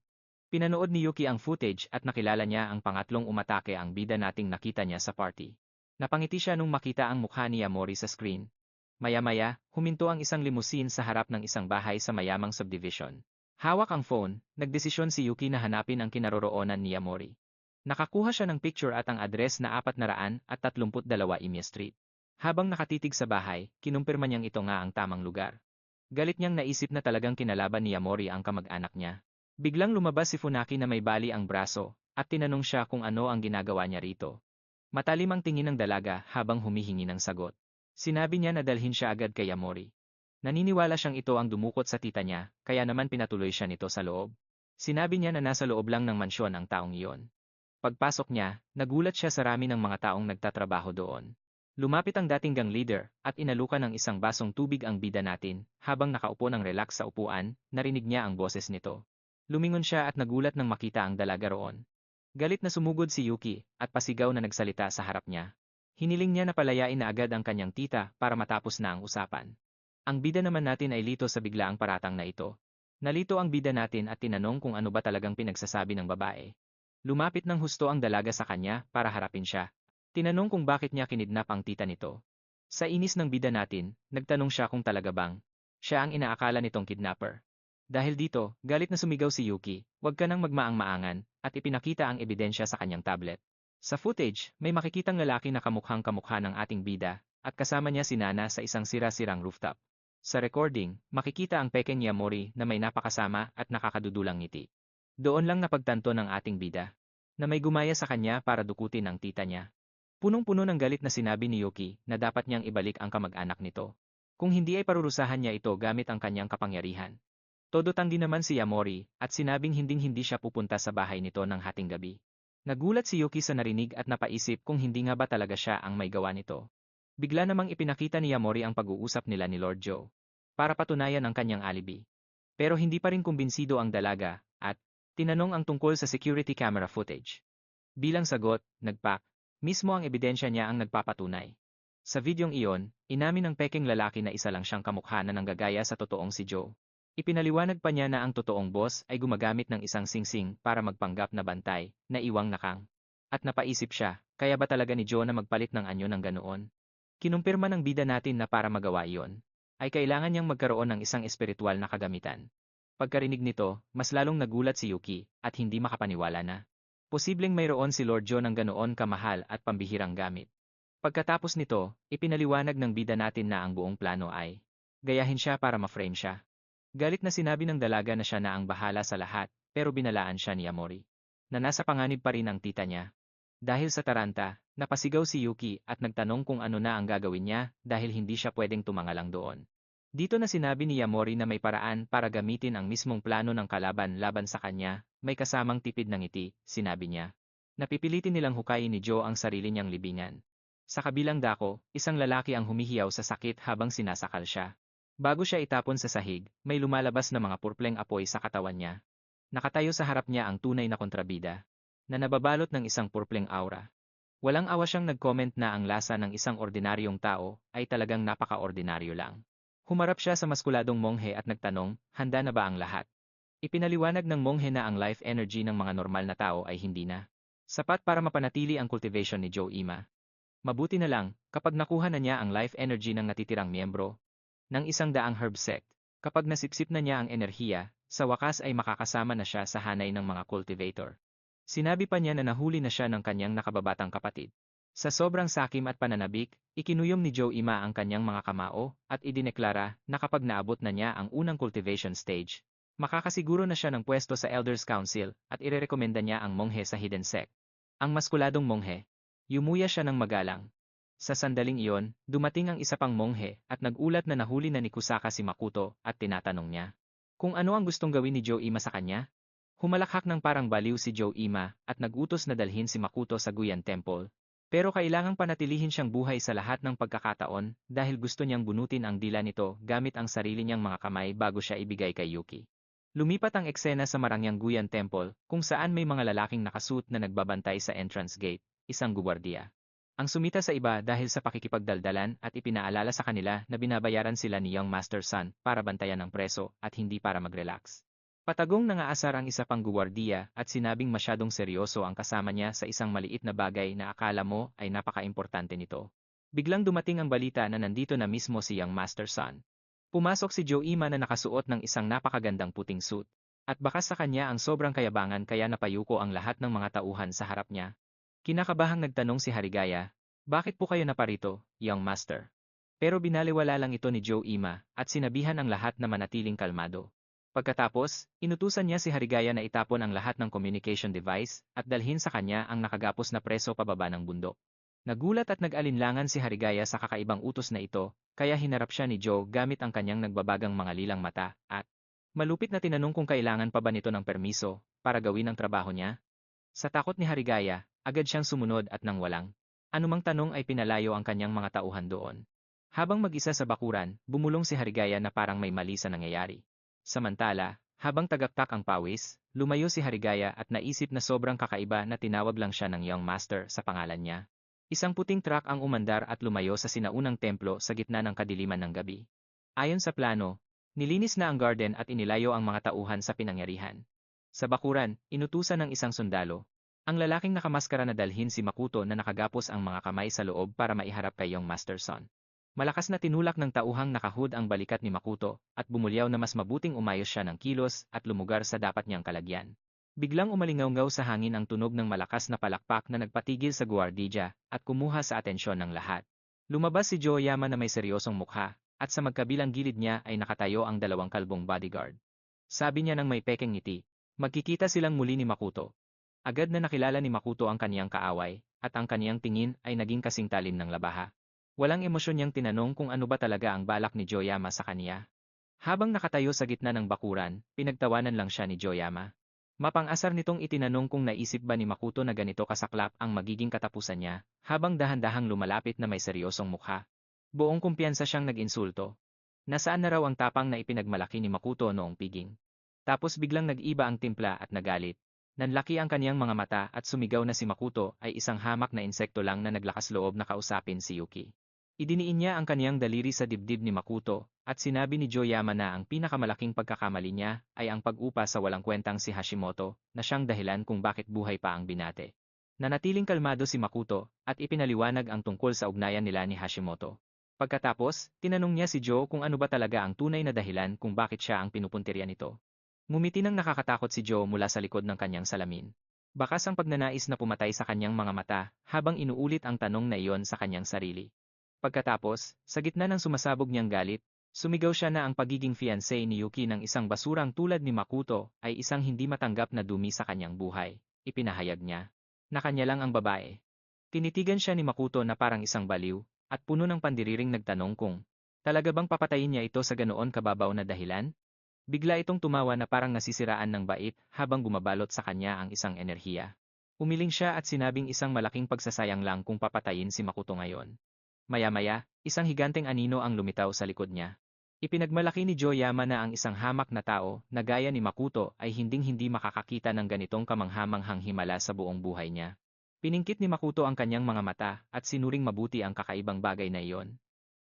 Pinanood ni Yuki ang footage at nakilala niya ang pangatlong umatake ang bida nating nakita niya sa party. Napangiti siya nung makita ang mukha ni Yamori sa screen. Maya-maya, huminto ang isang limousine sa harap ng isang bahay sa mayamang subdivision. Hawak ang phone, nagdesisyon si Yuki na hanapin ang kinaroroonan ni Yamori. Nakakuha siya ng picture at ang address na 432 Imya Street. Habang nakatitig sa bahay, kinumpirma niyang ito nga ang tamang lugar. Galit niyang naisip na talagang kinalaban ni Yamori ang kamag-anak niya. Biglang lumabas si Funaki na may bali ang braso, at tinanong siya kung ano ang ginagawa niya rito. Matalim ang tingin ng dalaga habang humihingi ng sagot. Sinabi niya na dalhin siya agad kay Yamori. Naniniwala siyang ito ang dumukot sa tita niya, kaya naman pinatuloy siya nito sa loob. Sinabi niya na nasa loob lang ng mansyon ang taong iyon. Pagpasok niya, nagulat siya sa rami ng mga taong nagtatrabaho doon. Lumapit ang dating gang leader at inalukan ng isang basong tubig ang bida natin, habang nakaupo ng relax sa upuan, narinig niya ang boses nito. Lumingon siya at nagulat nang makita ang dalaga roon. Galit na sumugod si Yuki at pasigaw na nagsalita sa harap niya. Hiniling niya na palayain na agad ang kanyang tita para matapos na ang usapan. Ang bida naman natin ay lito sa biglaang paratang na ito. Nalito ang bida natin at tinanong kung ano ba talagang pinagsasabi ng babae. Lumapit ng husto ang dalaga sa kanya para harapin siya. Tinanong kung bakit niya kinidnap ang tita nito. Sa inis ng bida natin, nagtanong siya kung talaga bang siya ang inaakala nitong kidnapper. Dahil dito, galit na sumigaw si Yuki, "Huwag ka nang magmaang-maangan," at ipinakita ang ebidensya sa kanyang tablet. Sa footage, may makikitang lalaki na kamukhang-kamukha ng ating bida, at kasama niya si Nana sa isang sira-sirang rooftop. Sa recording, makikita ang pekeng Yamori na may napakasama at nakakadudulang ngiti. Doon lang napagtanto ng ating bida, na may gumaya sa kanya para dukutin ang tita niya. Punong-puno ng galit na sinabi ni Yuki na dapat niyang ibalik ang kamag-anak nito. Kung hindi ay parurusahan niya ito gamit ang kanyang kapangyarihan. Todo tanggi naman si Yamori at sinabing hinding-hindi siya pupunta sa bahay nito ng hating gabi. Nagulat si Yuki sa narinig at napaisip kung hindi nga ba talaga siya ang may gawa nito. Bigla namang ipinakita ni Yamori ang pag-uusap nila ni Lord Joe para patunayan ang kanyang alibi. Pero hindi pa rin kumbinsido ang dalaga at tinanong ang tungkol sa security camera footage. Bilang sagot, mismo ang ebidensya niya ang nagpapatunay. Sa videong iyon, inamin ng pekeng lalaki na isa lang siyang kamukha na nanggagaya sa totoong si Joe. Ipinaliwanag pa niya na ang totoong boss ay gumagamit ng isang singsing para magpanggap na bantay, na iwang nakang. At napaisip siya, kaya ba talaga ni Joe na magpalit ng anyo ng ganoon? Kinumpirma ng bida natin na para magawa iyon, ay kailangan niyang magkaroon ng isang espiritual na kagamitan. Pagkarinig nito, mas lalong nagulat si Yuki, at hindi makapaniwala na posibleng mayroon si Lord Joe ng ganoon kamahal at pambihirang gamit. Pagkatapos nito, ipinaliwanag ng bida natin na ang buong plano ay gayahin siya para ma-frame siya. Galit na sinabi ng dalaga na siya na ang bahala sa lahat, pero binalaan siya ni Yamori. na nasa panganib pa rin ang tita niya. Dahil sa taranta, napasigaw si Yuki at nagtanong kung ano na ang gagawin niya dahil hindi siya pwedeng tumangalang doon. Dito na sinabi ni Yamori na may paraan para gamitin ang mismong plano ng kalaban laban sa kanya, may kasamang tipid ng ngiti, sinabi niya. Napipilitin nilang hukayin ni Joe ang sarili niyang libingan. Sa kabilang dako, isang lalaki ang humihiyaw sa sakit habang sinasakal siya. Bago siya itapon sa sahig, may lumalabas na mga purpleng apoy sa katawan niya. Nakatayo sa harap niya ang tunay na kontrabida, na nababalot ng isang purpleng aura. Walang awa siyang nag-comment na ang lasa ng isang ordinaryong tao ay talagang napaka-ordinaryo lang. Humarap siya sa maskuladong monghe at nagtanong, handa na ba ang lahat? Ipinaliwanag ng monghe na ang life energy ng mga normal na tao ay hindi na sapat para mapanatili ang cultivation ni Joe Ima. Mabuti na lang, kapag nakuha na niya ang life energy ng natitirang miyembro ng 100 herb sect, kapag nasipsip na niya ang enerhiya, sa wakas ay makakasama na siya sa hanay ng mga cultivator. Sinabi pa niya na nahuli na siya ng kanyang nakababatang kapatid. Sa sobrang sakim at pananabik, ikinuyom ni Joe Ima ang kanyang mga kamao at idineklara na kapag naabot na niya ang unang cultivation stage, makakasiguro na siya ng pwesto sa Elders Council at irerekomenda niya ang monghe sa hidden sect. Ang maskuladong monghe. Yumuya siya ng magalang. Sa sandaling iyon, dumating ang isa pang monghe at nagulat na nahuli na ni Kusaka si Makoto at tinatanong niya kung ano ang gustong gawin ni Joe Ima sa kanya. Humalakhak ng parang baliw si Joe Ima at nagutos na dalhin si Makoto sa Guyan Temple. Pero kailangang panatilihin siyang buhay sa lahat ng pagkakataon dahil gusto niyang bunutin ang dila nito gamit ang sarili niyang mga kamay bago siya ibigay kay Yuki. Lumipat ang eksena sa Marangyang Guyan Temple kung saan may mga lalaking nakasuit na nagbabantay sa entrance gate, isang guwardiya. Ang sumita sa iba dahil sa pakikipagdaldalan at ipinaalala sa kanila na binabayaran sila ni Young Master Sun para bantayan ang preso at hindi para mag-relax. Patagong nangaasar ang isa pang guwardiya at sinabing masyadong seryoso ang kasama niya sa isang maliit na bagay na akala mo ay napaka-importante nito. Biglang dumating ang balita na nandito na mismo si Young Master Sun. Pumasok si Joe Ima na nakasuot ng isang napakagandang puting suit. At bakas sa kanya ang sobrang kayabangan kaya napayuko ang lahat ng mga tauhan sa harap niya. Kinakabahang nagtanong si Harigaya, bakit po kayo naparito, Young Master? Pero binaliwala lang ito ni Joe Ima at sinabihan ang lahat na manatiling kalmado. Pagkatapos, inutusan niya si Harigaya na itapon ang lahat ng communication device at dalhin sa kanya ang nakagapos na preso pababa ng bundok. Nagulat at nag-alinlangan si Harigaya sa kakaibang utos na ito, kaya hinarap siya ni Joe gamit ang kanyang nagbabagang mga lilang mata at malupit na tinanong kung kailangan pa ba nito ng permiso para gawin ang trabaho niya. Sa takot ni Harigaya, agad siyang sumunod at nang walang anumang tanong ay pinalayo ang kanyang mga tauhan doon. Habang mag-isa sa bakuran, bumulong si Harigaya na parang may mali sa nangyayari. Samantala, habang tagaktak ang pawis, lumayo si Harigaya at naisip na sobrang kakaiba na tinawag lang siya ng Young Master sa pangalan niya. Isang puting truck ang umandar at lumayo sa sinaunang templo sa gitna ng kadiliman ng gabi. Ayon sa plano, nilinis na ang garden at inilayo ang mga tauhan sa pinangyarihan. Sa bakuran, inutusan ng isang sundalo, ang lalaking nakamaskara na dalhin si Makoto na nakagapos ang mga kamay sa loob para maiharap kay Young Master Son. Malakas na tinulak ng tauhang nakahud ang balikat ni Makoto at bumulyaw na mas mabuting umayos siya ng kilos at lumugar sa dapat niyang kalagyan. Biglang umalingaw-ngaw sa hangin ang tunog ng malakas na palakpak na nagpatigil sa guwardiyya at kumuha sa atensyon ng lahat. Lumabas si Joyama na may seryosong mukha at sa magkabilang gilid niya ay nakatayo ang dalawang kalbong bodyguard. Sabi niya nang may pekeng ngiti, magkikita silang muli ni Makoto. Agad na nakilala ni Makoto ang kaniyang kaaway at ang kaniyang tingin ay naging kasing talim ng labaha. Walang emosyon niyang tinanong kung ano ba talaga ang balak ni Joyama sa kaniya. Habang nakatayo sa gitna ng bakuran, pinagtawanan lang siya ni Joyama. Mapang-asar nitong itinanong kung naisip ba ni Makoto na ganito kasaklap ang magiging katapusan niya, habang dahan-dahang lumalapit na may seryosong mukha. Buong kumpiyansa siyang nag-insulto. Nasaan na raw ang tapang na ipinagmalaki ni Makoto noong piging? Tapos biglang nag-iba ang timpla at nagalit. Nanlaki ang kaniyang mga mata at sumigaw na si Makoto ay isang hamak na insekto lang na naglakas loob na kausapin si Yuki. Idiniin niya ang kaniyang daliri sa dibdib ni Makoto at sinabi ni Joyama na ang pinakamalaking pagkakamali niya ay ang pag-upa sa walang kwentang si Hashimoto na siyang dahilan kung bakit buhay pa ang binate. Nanatiling kalmado si Makoto at ipinaliwanag ang tungkol sa ugnayan nila ni Hashimoto. Pagkatapos, tinanong niya si Joe kung ano ba talaga ang tunay na dahilan kung bakit siya ang pinupuntirya nito. Ngumiti nang nakakatakot si Joe mula sa likod ng kanyang salamin. Bakas ang pagnanais na pumatay sa kanyang mga mata habang inuulit ang tanong na iyon sa kanyang sarili. Pagkatapos, sa gitna ng sumasabog niyang galit, sumigaw siya na ang pagiging fiancé ni Yuki ng isang basurang tulad ni Makoto ay isang hindi matanggap na dumi sa kanyang buhay. ipinahayag niya na kanya lang ang babae. Tinitigan siya ni Makoto na parang isang baliw, at puno ng pandiriring nagtanong kung talaga bang papatayin niya ito sa ganoon kababaw na dahilan? Bigla itong tumawa na parang nasisiraan ng bait habang bumabalot sa kanya ang isang enerhiya. Umiling siya at sinabing isang malaking pagsasayang lang kung papatayin si Makoto ngayon. Maya-maya, isang higanteng anino ang lumitaw sa likod niya. Ipinagmalaki ni Joyama na ang isang hamak na tao na gaya ni Makoto ay hinding-hindi makakakita ng ganitong kamanghamanghang himala sa buong buhay niya. Piningkit ni Makoto ang kanyang mga mata at sinuring mabuti ang kakaibang bagay na iyon.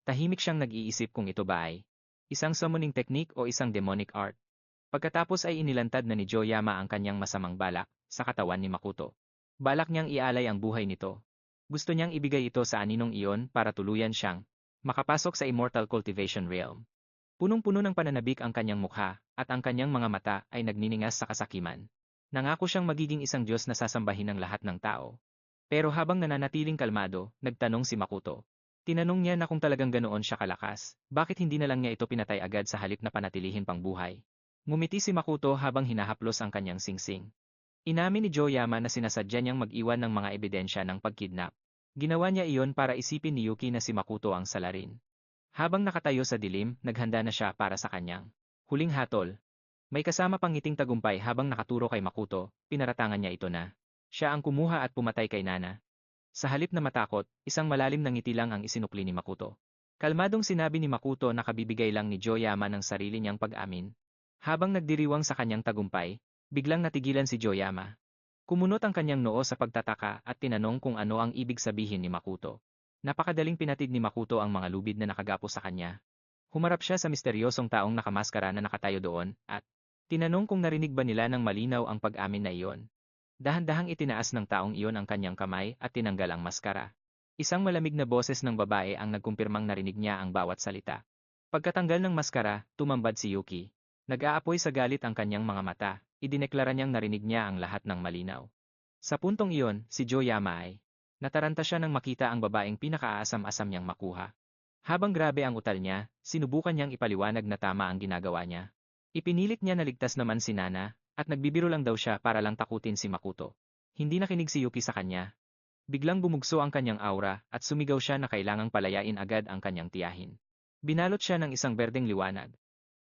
Tahimik siyang nag-iisip kung ito ba ay isang summoning technique o isang demonic art. Pagkatapos ay inilantad na ni Joyama ang kanyang masamang balak sa katawan ni Makoto. Balak niyang ialay ang buhay nito. Gusto niyang ibigay ito sa aninong iyon para tuluyan siyang makapasok sa Immortal Cultivation Realm. Punong-puno ng pananabik ang kanyang mukha at ang kanyang mga mata ay nagniningas sa kasakiman. Nangako siyang magiging isang Diyos na sasambahin ng lahat ng tao. Pero habang nananatiling kalmado, nagtanong si Makoto. Tinanong niya na kung talagang ganoon siya kalakas, bakit hindi na lang niya ito pinatay agad sa halip na panatilihin pang buhay. Ngumiti si Makoto habang hinahaplos ang kanyang singsing. Inamin ni Joyama na sinasadya niyang mag-iwan ng mga ebidensya ng pagkidnap. Ginawa niya iyon para isipin ni Yuki na si Makoto ang salarin. Habang nakatayo sa dilim, naghanda na siya para sa kanyang huling hatol. May kasama pang ngiting tagumpay habang nakaturo kay Makoto, pinaratangan niya ito na siya ang kumuha at pumatay kay Nana. Sa halip na matakot, isang malalim na ngiti lang ang isinukli ni Makoto. Kalmadong sinabi ni Makoto na kabibigay lang ni Joyama ng sarili niyang pag-amin. Habang nagdiriwang sa kanyang tagumpay, biglang natigilan si Joyama. Kumunot ang kanyang noo sa pagtataka at tinanong kung ano ang ibig sabihin ni Makoto. Napakadaling pinatid ni Makoto ang mga lubid na nakagapos sa kanya. Humarap siya sa misteryosong taong nakamaskara na nakatayo doon at tinanong kung narinig ba nila ng malinaw ang pag-amin na iyon. Dahan-dahang itinaas ng taong iyon ang kanyang kamay at tinanggal ang maskara. Isang malamig na boses ng babae ang nagkumpirmang narinig niya ang bawat salita. Pagkatanggal ng maskara, tumambad si Yuki. Nag-aapoy sa galit ang kanyang mga mata, idineklara niyang narinig niya ang lahat ng malinaw. Sa puntong iyon, si Joyama ay nataranta siya nang makita ang babaeng pinakaasam-asam niyang makuha. Habang grabe ang utal niya, sinubukan niyang ipaliwanag na tama ang ginagawa niya. Ipinilit niya na ligtas naman si Nana, at nagbibiro lang daw siya para lang takutin si Makoto. Hindi nakinig si Yuki sa kanya. Biglang bumugso ang kanyang aura at sumigaw siya na kailangang palayain agad ang kanyang tiyahin. Binalot siya ng isang berdeng liwanag.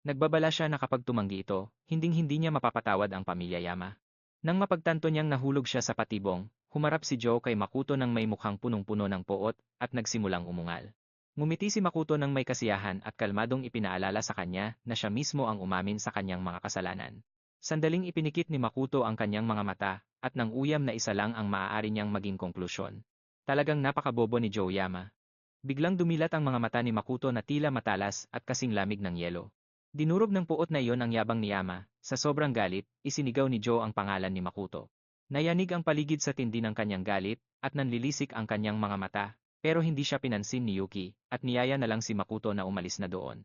Nagbabala siya na kapag tumanggi ito, hinding-hindi niya mapapatawad ang pamilya Yama. Nang mapagtanto niyang nahulog siya sa patibong, humarap si Joe kay Makoto nang may mukhang punong-puno ng poot at nagsimulang umungal. Ngumiti si Makoto nang may kasiyahan at kalmadong ipinaalala sa kanya na siya mismo ang umamin sa kanyang mga kasalanan. Sandaling ipinikit ni Makoto ang kanyang mga mata at nang uyam na isa lang ang maaari niyang maging konklusyon. Talagang napakabobo ni Joe Yama. Biglang dumilat ang mga mata ni Makoto na tila matalas at kasing lamig ng yelo. Dinurog ng puot na iyon ang yabang ni Yama. Sa sobrang galit, isinigaw ni Joe ang pangalan ni Makoto. Nayanig ang paligid sa tindi ng kanyang galit at nanlilisik ang kanyang mga mata, pero hindi siya pinansin ni Yuki at niyaya na lang si Makoto na umalis na doon.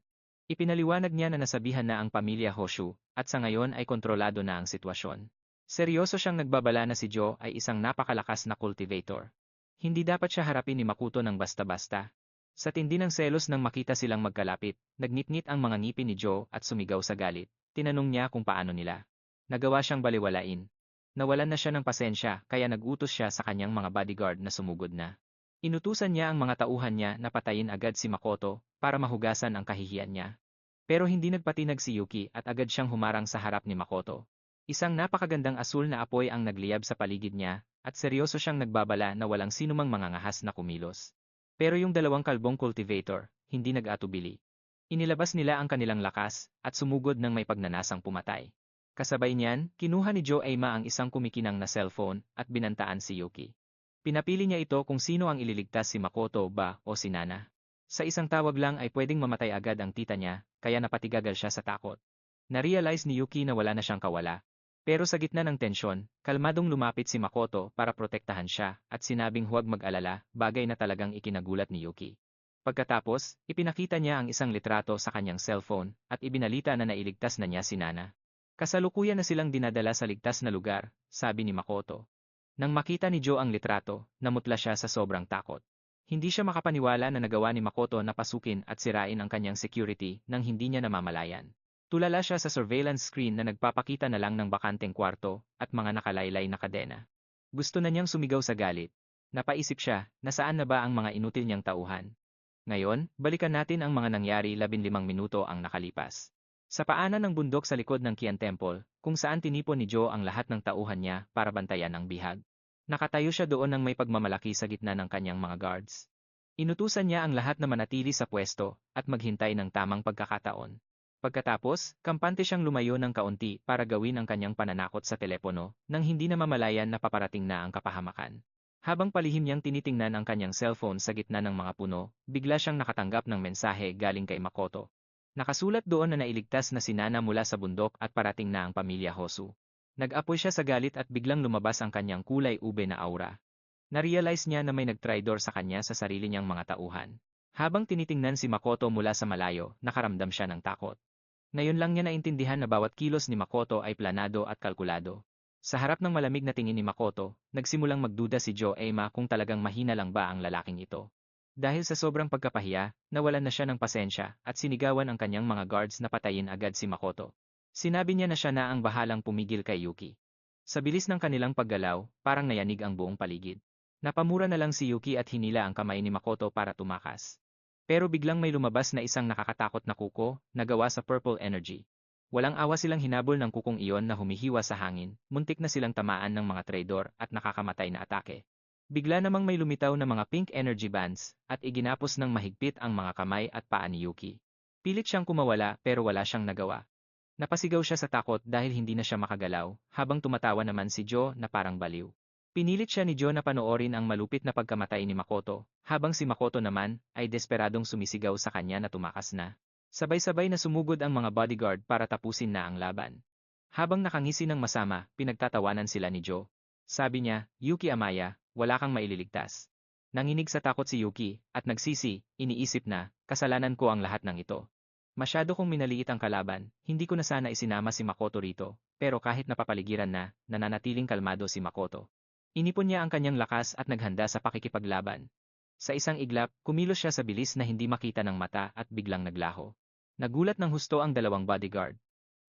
Ipinaliwanag niya na nasabihan na ang pamilya Hoshu at sa ngayon ay kontrolado na ang sitwasyon. Seryoso siyang nagbabala na si Joe ay isang napakalakas na cultivator. Hindi dapat siya harapin ni Makoto ng basta-basta. Sa tindi ng selos nang makita silang magkalapit, nagnitnit ang mga ngipin ni Joe at sumigaw sa galit. Tinanong niya kung paano nila nagawa siyang baliwalain. Nawalan na siya ng pasensya kaya nagutos siya sa kanyang mga bodyguard na sumugod na. Inutusan niya ang mga tauhan niya na patayin agad si Makoto para mahugasan ang kahihiyan niya. Pero hindi nagpatinag si Yuki at agad siyang humarang sa harap ni Makoto. Isang napakagandang asul na apoy ang nagliyab sa paligid niya at seryoso siyang nagbabala na walang sinumang mangangahas na kumilos. Pero yung dalawang kalbong cultivator, hindi nag-atubili. Inilabas nila ang kanilang lakas at sumugod ng may pagnanasang pumatay. Kasabay niyan, kinuha ni Joe Aima ang isang kumikinang na cellphone at binantaan si Yuki. Pinapili niya ito kung sino ang ililigtas si Makoto ba o si Nana. Sa isang tawag lang ay pwedeng mamatay agad ang tita niya, kaya napatigagal siya sa takot. Na-realize ni Yuki na wala na siyang kawala. Pero sa gitna ng tensyon, kalmadong lumapit si Makoto para protektahan siya at sinabing huwag mag-alala, bagay na talagang ikinagulat ni Yuki. Pagkatapos, ipinakita niya ang isang litrato sa kanyang cellphone at ibinalita na nailigtas na niya si Nana. Kasalukuyan na silang dinadala sa ligtas na lugar, sabi ni Makoto. Nang makita ni Joe ang litrato, namutla siya sa sobrang takot. Hindi siya makapaniwala na nagawa ni Makoto na pasukin at sirain ang kanyang security nang hindi niya namamalayan. Tulala siya sa surveillance screen na nagpapakita na lang ng bakanteng kwarto at mga nakalaylay na kadena. Gusto na niyang sumigaw sa galit. Napaisip siya, nasaan na ba ang mga inutil niyang tauhan? Ngayon, balikan natin ang mga nangyari 15 minuto ang nakalipas. Sa paanan ng bundok sa likod ng Kian Temple, kung saan tinipon ni Joe ang lahat ng tauhan niya para bantayan ang bihag. Nakatayo siya doon ng may pagmamalaki sa gitna ng kanyang mga guards. Inutusan niya ang lahat na manatili sa pwesto at maghintay ng tamang pagkakataon. Pagkatapos, kampante siyang lumayo ng kaunti para gawin ang kanyang pananakot sa telepono nang hindi na mamalayan na paparating na ang kapahamakan. Habang palihim niyang tinitingnan ang kanyang cellphone sa gitna ng mga puno, bigla siyang nakatanggap ng mensahe galing kay Makoto. Nakasulat doon na nailigtas na si Nana mula sa bundok at parating na ang pamilya Hosu. Nag-apoy siya sa galit at biglang lumabas ang kanyang kulay ube na aura. Narealize niya na may nagtraidor sa kanya sa sarili niyang mga tauhan. Habang tinitingnan si Makoto mula sa malayo, nakaramdam siya ng takot. Ngayon lang niya naintindihan na bawat kilos ni Makoto ay planado at kalkulado. Sa harap ng malamig na tingin ni Makoto, nagsimulang magduda si Joe Ema kung talagang mahina lang ba ang lalaking ito. Dahil sa sobrang pagkapahiya, nawalan na siya ng pasensya at sinigawan ang kanyang mga guards na patayin agad si Makoto. Sinabi niya na siya na ang bahalang pumigil kay Yuki. Sa bilis ng kanilang paggalaw, parang nayanig ang buong paligid. Napamura na lang si Yuki at hinila ang kamay ni Makoto para tumakas. Pero biglang may lumabas na isang nakakatakot na kuko na gawa sa purple energy. Walang awa silang hinabol ng kukong iyon na humihiwa sa hangin, muntik na silang tamaan ng mga traidor at nakakamatay na atake. Bigla namang may lumitaw na mga pink energy bands at iginapos ng mahigpit ang mga kamay at paa ni Yuki. Pilit siyang kumawala pero wala siyang nagawa. Napasigaw siya sa takot dahil hindi na siya makagalaw, habang tumatawa naman si Joe na parang baliw. Pinilit siya ni Joe na panoorin ang malupit na pagkamatay ni Makoto, habang si Makoto naman ay desperadong sumisigaw sa kanya na tumakas na. Sabay-sabay na sumugod ang mga bodyguard para tapusin na ang laban. Habang nakangisi ng masama, pinagtatawanan sila ni Joe. Sabi niya, Yuki Amaya, wala kang maililigtas. Nanginig sa takot si Yuki, at nagsisi, iniisip na, kasalanan ko ang lahat ng ito. Masyado kong minaliit ang kalaban, hindi ko na sana isinama si Makoto rito, pero kahit napapaligiran na, nananatiling kalmado si Makoto. Inipon niya ang kanyang lakas at naghanda sa pakikipaglaban. Sa isang iglap, kumilos siya sa bilis na hindi makita ng mata at biglang naglaho. Nagulat ng husto ang dalawang bodyguard.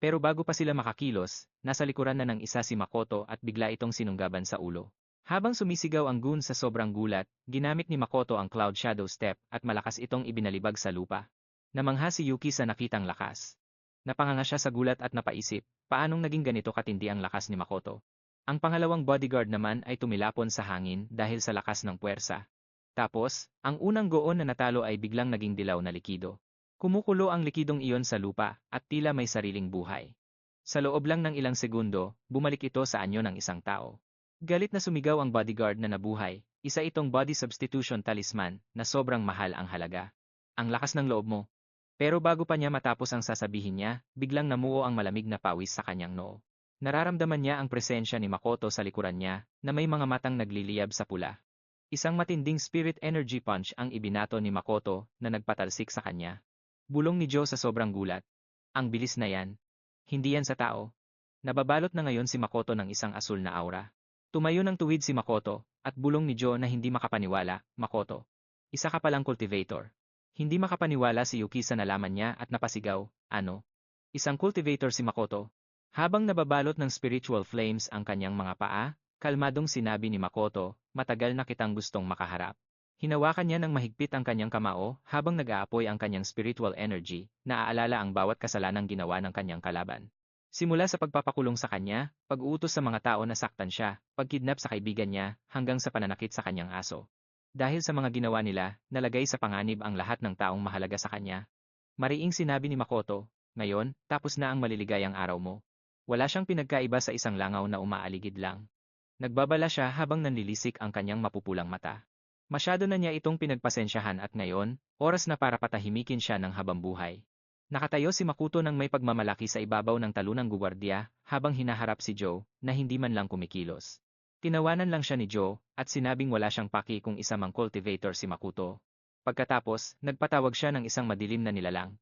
Pero bago pa sila makakilos, nasa likuran na ng isa si Makoto at bigla itong sinunggaban sa ulo. Habang sumisigaw ang goon sa sobrang gulat, ginamit ni Makoto ang Cloud Shadow Step at malakas itong ibinalibag sa lupa. Namangha si Yuki sa nakitang lakas. Napanganga siya sa gulat at napaisip, paanong naging ganito katindi ang lakas ni Makoto. Ang pangalawang bodyguard naman ay tumilapon sa hangin dahil sa lakas ng puwersa. Tapos, ang unang goon na natalo ay biglang naging dilaw na likido. Kumukulo ang likidong iyon sa lupa at tila may sariling buhay. Sa loob lang ng ilang segundo, bumalik ito sa anyo ng isang tao. Galit na sumigaw ang bodyguard na nabuhay, isa itong body substitution talisman na sobrang mahal ang halaga. Ang lakas ng loob mo. Pero bago pa niya matapos ang sasabihin niya, biglang namuo ang malamig na pawis sa kanyang noo. Nararamdaman niya ang presensya ni Makoto sa likuran niya na may mga matang nagliliyab sa pula. Isang matinding spirit energy punch ang ibinato ni Makoto na nagpatalsik sa kanya. Bulong ni Joe sa sobrang gulat. Ang bilis na yan. Hindi yan sa tao. Nababalot na ngayon si Makoto ng isang asul na aura. Tumayo ng tuwid si Makoto at bulong ni Joe na hindi makapaniwala, Makoto. Isa ka palang cultivator. Hindi makapaniwala si Yuki sa nalaman niya at napasigaw, ano? Isang cultivator si Makoto? Habang nababalot ng spiritual flames ang kanyang mga paa, kalmadong sinabi ni Makoto, matagal na kitang gustong makaharap. Hinawakan niya ng mahigpit ang kanyang kamao habang nag-aapoy ang kanyang spiritual energy, naaalala ang bawat kasalanang ginawa ng kanyang kalaban. Simula sa pagpapakulong sa kanya, pag-uutos sa mga tao na saktan siya, pagkidnap sa kaibigan niya, hanggang sa pananakit sa kanyang aso. Dahil sa mga ginawa nila, nalagay sa panganib ang lahat ng taong mahalaga sa kanya. Mariing sinabi ni Makoto, ngayon, tapos na ang maliligayang araw mo. Wala siyang pinagkaiba sa isang langaw na umaaligid lang. Nagbabala siya habang nanlilisik ang kanyang mapupulang mata. Masyado na niya itong pinagpasensyahan at ngayon, oras na para patahimikin siya ng habambuhay. Nakatayo si Makoto ng may pagmamalaki sa ibabaw ng talunang guwardiya habang hinaharap si Joe na hindi man lang kumikilos. Tinawanan lang siya ni Joe at sinabing wala siyang paki kung isa mang cultivator si Makoto. Pagkatapos, nagpatawag siya ng isang madilim na nilalang.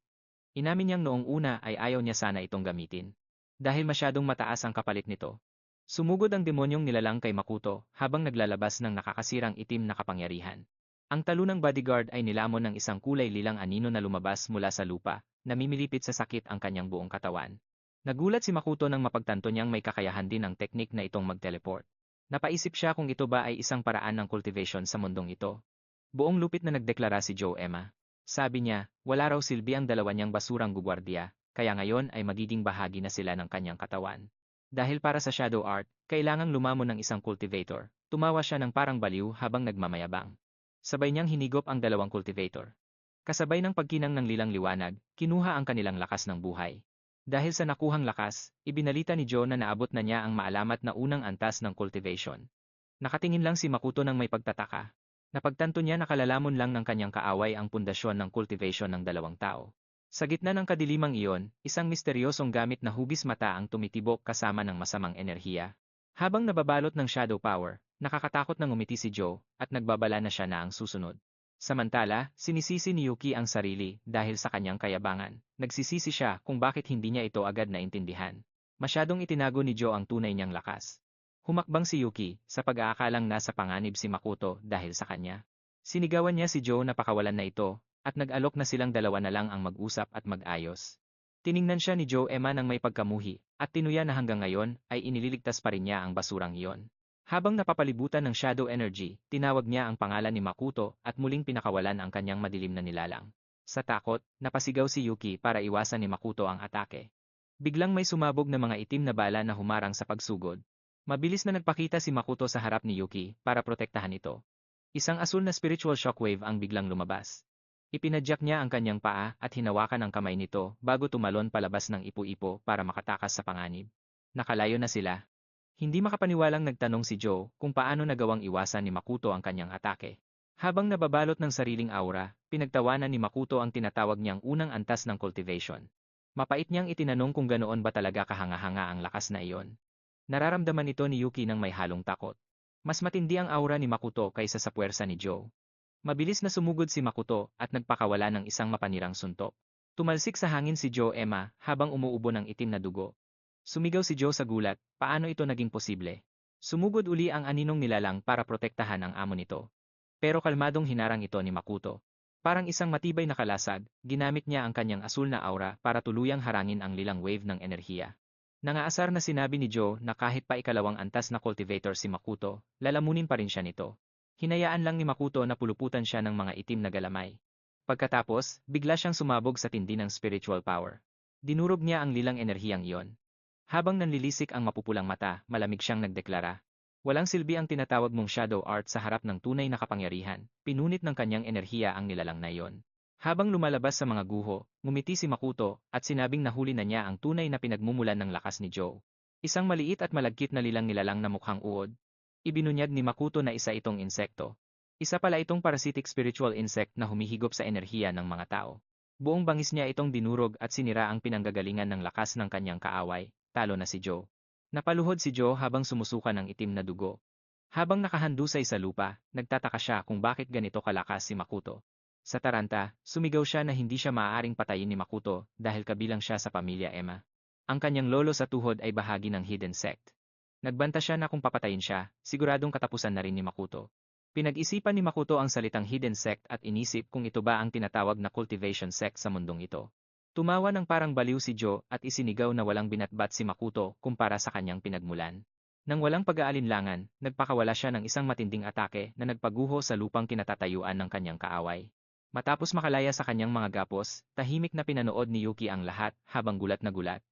Inamin niyang noong una ay ayaw niya sana itong gamitin. Dahil masyadong mataas ang kapalit nito. Sumugod ang demonyong nilalang kay Makoto habang naglalabas ng nakakasirang itim na kapangyarihan. Ang talunang bodyguard ay nilamon ng isang kulay lilang anino na lumabas mula sa lupa, namimilipit sa sakit ang kanyang buong katawan. Nagulat si Makoto nang mapagtanto niyang may kakayahan din ang teknik na itong mag-teleport. Napaisip siya kung ito ba ay isang paraan ng cultivation sa mundong ito. Buong lupit na nagdeklara si Joe Emma. Sabi niya, wala raw silbi ang dalawa niyang basurang gugwardiya, kaya ngayon ay magiging bahagi na sila ng kanyang katawan. Dahil para sa shadow art, kailangang lumamon ng isang cultivator. Tumawa siya ng parang baliw habang nagmamayabang. Sabay niyang hinigop ang dalawang cultivator. Kasabay ng pagkinang ng lilang liwanag, kinuha ang kanilang lakas ng buhay. Dahil sa nakuhang lakas, ibinalita ni Joe na naabot na niya ang maalamat na unang antas ng cultivation. Nakatingin lang si Makoto ng may pagtataka. Napagtanto niya na kalalaman lang ng kanyang kaaway ang pundasyon ng cultivation ng dalawang tao. Sa gitna ng kadilimang iyon, isang misteryosong gamit na hugis mata ang tumitibok kasama ng masamang enerhiya. Habang nababalot ng shadow power, nakakatakot na ngumiti si Joe at nagbabala na siya na ang susunod. Samantala, sinisisi ni Yuki ang sarili dahil sa kanyang kayabangan. Nagsisisi siya kung bakit hindi niya ito agad naintindihan. Masyadong itinago ni Joe ang tunay niyang lakas. Humakbang si Yuki sa pag-aakalang nasa panganib si Makoto dahil sa kanya. Sinigawan niya si Joe na pakawalan na ito at nag-alok na silang dalawa na lang ang mag-usap at mag-ayos. Tiningnan siya ni Joe Emma ng may pagkamuhi at tinuya na hanggang ngayon ay inililigtas pa rin niya ang basurang iyon. Habang napapalibutan ng shadow energy, tinawag niya ang pangalan ni Makoto at muling pinakawalan ang kanyang madilim na nilalang. Sa takot, napasigaw si Yuki para iwasan ni Makoto ang atake. Biglang may sumabog na mga itim na bala na humarang sa pagsugod. Mabilis na nagpakita si Makoto sa harap ni Yuki para protektahan ito. Isang asul na spiritual shockwave ang biglang lumabas. Ipinadyak niya ang kanyang paa at hinawakan ang kamay nito bago tumalon palabas ng ipo-ipo para makatakas sa panganib. Nakalayo na sila. Hindi makapaniwalang nagtanong si Joe kung paano nagawang iwasan ni Makoto ang kanyang atake. Habang nababalot ng sariling aura, pinagtawanan ni Makoto ang tinatawag niyang unang antas ng cultivation. Mapait niyang itinanong kung ganoon ba talaga kahanga-hanga ang lakas na iyon. Nararamdaman ito ni Yuki ng may halong takot. Mas matindi ang aura ni Makoto kaysa sa puwersa ni Joe. Mabilis na sumugod si Makoto at nagpakawala ng isang mapanirang suntok. Tumalsik sa hangin si Joe Emma habang umuubo ng itim na dugo. Sumigaw si Joe sa gulat, paano ito naging posible? Sumugod uli ang aninong nilalang para protektahan ang amo nito. Pero kalmadong hinarang ito ni Makoto. Parang isang matibay na kalasag, ginamit niya ang kanyang asul na aura para tuluyang harangin ang lilang wave ng enerhiya. Nangaasar na sinabi ni Joe na kahit pa ikalawang antas na cultivator si Makoto, lalamunin pa rin siya nito. Hinayaan lang ni Makoto na puluputan siya ng mga itim na galamay. Pagkatapos, bigla siyang sumabog sa tindi ng spiritual power. Dinurog niya ang lilang enerhiyang iyon. Habang nanlilisik ang mapupulang mata, malamig siyang nagdeklara. Walang silbi ang tinatawag mong shadow art sa harap ng tunay na kapangyarihan, pinunit ng kanyang enerhiya ang nilalang na iyon. Habang lumalabas sa mga guho, ngumiti si Makoto at sinabing nahuli na niya ang tunay na pinagmumulan ng lakas ni Joe. Isang maliit at malagkit na lilang nilalang na mukhang uod. Ibinunyag ni Makoto na isa itong insekto. Isa pala itong parasitic spiritual insect na humihigop sa enerhiya ng mga tao. Buong bangis niya itong dinurog at sinira ang pinanggagalingan ng lakas ng kanyang kaaway, talo na si Joe. Napaluhod si Joe habang sumusuka ng itim na dugo. Habang nakahandusay sa lupa, nagtataka siya kung bakit ganito kalakas si Makoto. Sa taranta, sumigaw siya na hindi siya maaaring patayin ni Makoto dahil kabilang siya sa pamilya Emma. Ang kanyang lolo sa tuhod ay bahagi ng hidden sect. Nagbanta siya na kung papatayin siya, siguradong katapusan na rin ni Makoto. Pinag-isipan ni Makoto ang salitang hidden sect at inisip kung ito ba ang tinatawag na cultivation sect sa mundong ito. Tumawa ng parang baliw si Joe at isinigaw na walang binatbat si Makoto kumpara sa kanyang pinagmulan. Nang walang pag-aalinlangan, nagpakawala siya ng isang matinding atake na nagpaguho sa lupang kinatatayuan ng kanyang kaaway. Matapos makalaya sa kanyang mga gapos, tahimik na pinanood ni Yuki ang lahat habang gulat na gulat.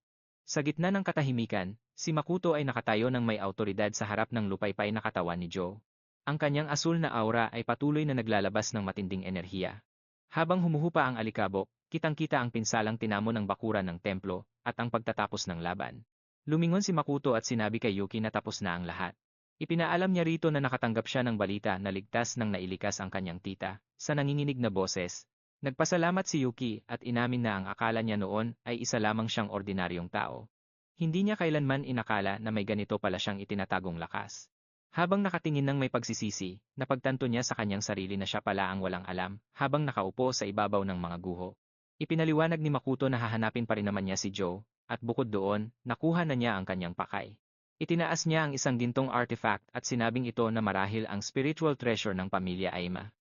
Sa gitna ng katahimikan, si Makoto ay nakatayo ng may autoridad sa harap ng lupaypay na katawan ni Joe. Ang kanyang asul na aura ay patuloy na naglalabas ng matinding enerhiya. Habang humuhupa ang alikabok, kitang-kita ang pinsalang tinamo ng bakuran ng templo at ang pagtatapos ng laban. Lumingon si Makoto at sinabi kay Yuki na tapos na ang lahat. Ipinaalam niya rito na nakatanggap siya ng balita na ligtas nang nailikas ang kanyang tita. Sa nanginginig na boses, nagpasalamat si Yuki at inamin na ang akala niya noon ay isa lamang siyang ordinaryong tao. Hindi niya kailanman inakala na may ganito pala siyang itinatagong lakas. Habang nakatingin ng may pagsisisi, napagtanto niya sa kanyang sarili na siya pala ang walang alam habang nakaupo sa ibabaw ng mga guho. Ipinaliwanag ni Makoto na hahanapin pa rin naman niya si Joe, at bukod doon, nakuha na niya ang kanyang pakay. Itinaas niya ang isang gintong artifact at sinabing ito na marahil ang spiritual treasure ng pamilya Aima.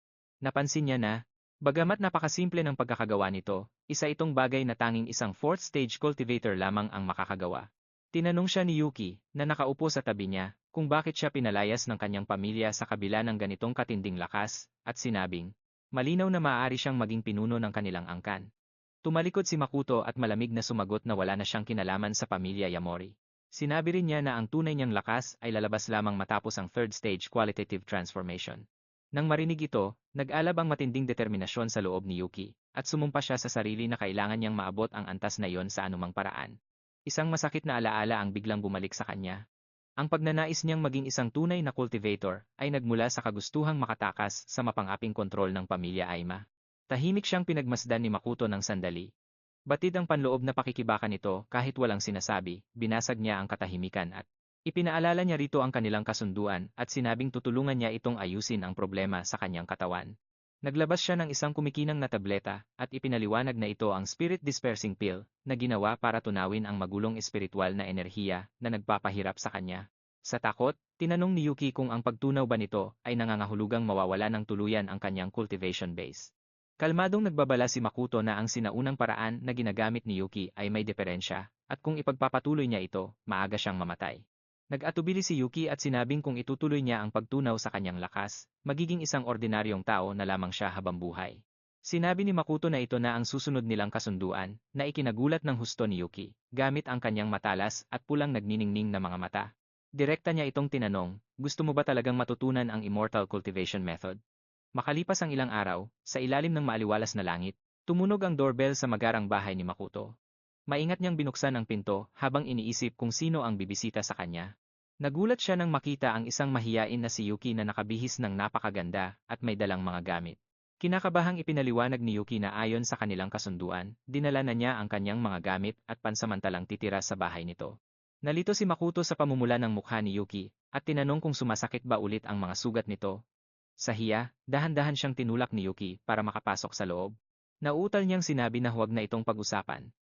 Napansin niya na, bagamat napakasimple ng pagkakagawa nito, isa itong bagay na tanging isang fourth stage cultivator lamang ang makakagawa. Tinanong siya ni Yuki, na nakaupo sa tabi niya, kung bakit siya pinalayas ng kanyang pamilya sa kabila ng ganitong katinding lakas, at sinabing, malinaw na maaari siyang maging pinuno ng kanilang angkan. Tumalikod si Makoto at malamig na sumagot na wala na siyang kinalaman sa pamilya Yamori. Sinabi rin niya na ang tunay niyang lakas ay lalabas lamang matapos ang third stage qualitative transformation. Nang marinig ito, nag-alab ang matinding determinasyon sa loob ni Yuki, at sumumpa siya sa sarili na kailangan niyang maabot ang antas na iyon sa anumang paraan. Isang masakit na alaala ang biglang bumalik sa kanya. Ang pagnanais niyang maging isang tunay na cultivator ay nagmula sa kagustuhang makatakas sa mapang-aping kontrol ng pamilya Aima. Tahimik siyang pinagmasdan ni Makoto ng sandali. Batid ang panloob na pakikibaka nito kahit walang sinasabi, binasag niya ang katahimikan at ipinaalala niya rito ang kanilang kasunduan at sinabing tutulungan niya itong ayusin ang problema sa kanyang katawan. Naglabas siya ng isang kumikinang na tableta at ipinaliwanag na ito ang spirit dispersing pill na ginawa para tunawin ang magulong espiritual na enerhiya na nagpapahirap sa kanya. Sa takot, tinanong ni Yuki kung ang pagtunaw ba nito ay nangangahulugang mawawala ng tuluyan ang kanyang cultivation base. Kalmadong nagbabala si Makoto na ang sinaunang paraan na ginagamit ni Yuki ay may diferensya, at kung ipagpapatuloy niya ito, maaga siyang mamatay. Nag-atubili si Yuki at sinabing kung itutuloy niya ang pagtunaw sa kanyang lakas, magiging isang ordinaryong tao na lamang siya habang buhay. Sinabi ni Makoto na ito na ang susunod nilang kasunduan, na ikinagulat ng husto ni Yuki, gamit ang kanyang matalas at pulang nagniningning na mga mata. Direkta niya itong tinanong, gusto mo ba talagang matutunan ang immortal cultivation method? Makalipas ang ilang araw, sa ilalim ng maaliwalas na langit, tumunog ang doorbell sa magarang bahay ni Makoto. Maingat niyang binuksan ang pinto habang iniisip kung sino ang bibisita sa kanya. Nagulat siya nang makita ang isang mahiyain na si Yuki na nakabihis ng napakaganda at may dalang mga gamit. Kinakabahang ipinaliwanag ni Yuki na ayon sa kanilang kasunduan, dinala na niya ang kanyang mga gamit at pansamantalang titira sa bahay nito. Nalito si Makoto sa pamumula ng mukha ni Yuki at tinanong kung sumasakit ba ulit ang mga sugat nito. Sa hiya, dahan-dahan siyang tinulak ni Yuki para makapasok sa loob. Nauutal niyang sinabi na huwag na itong pag-usapan.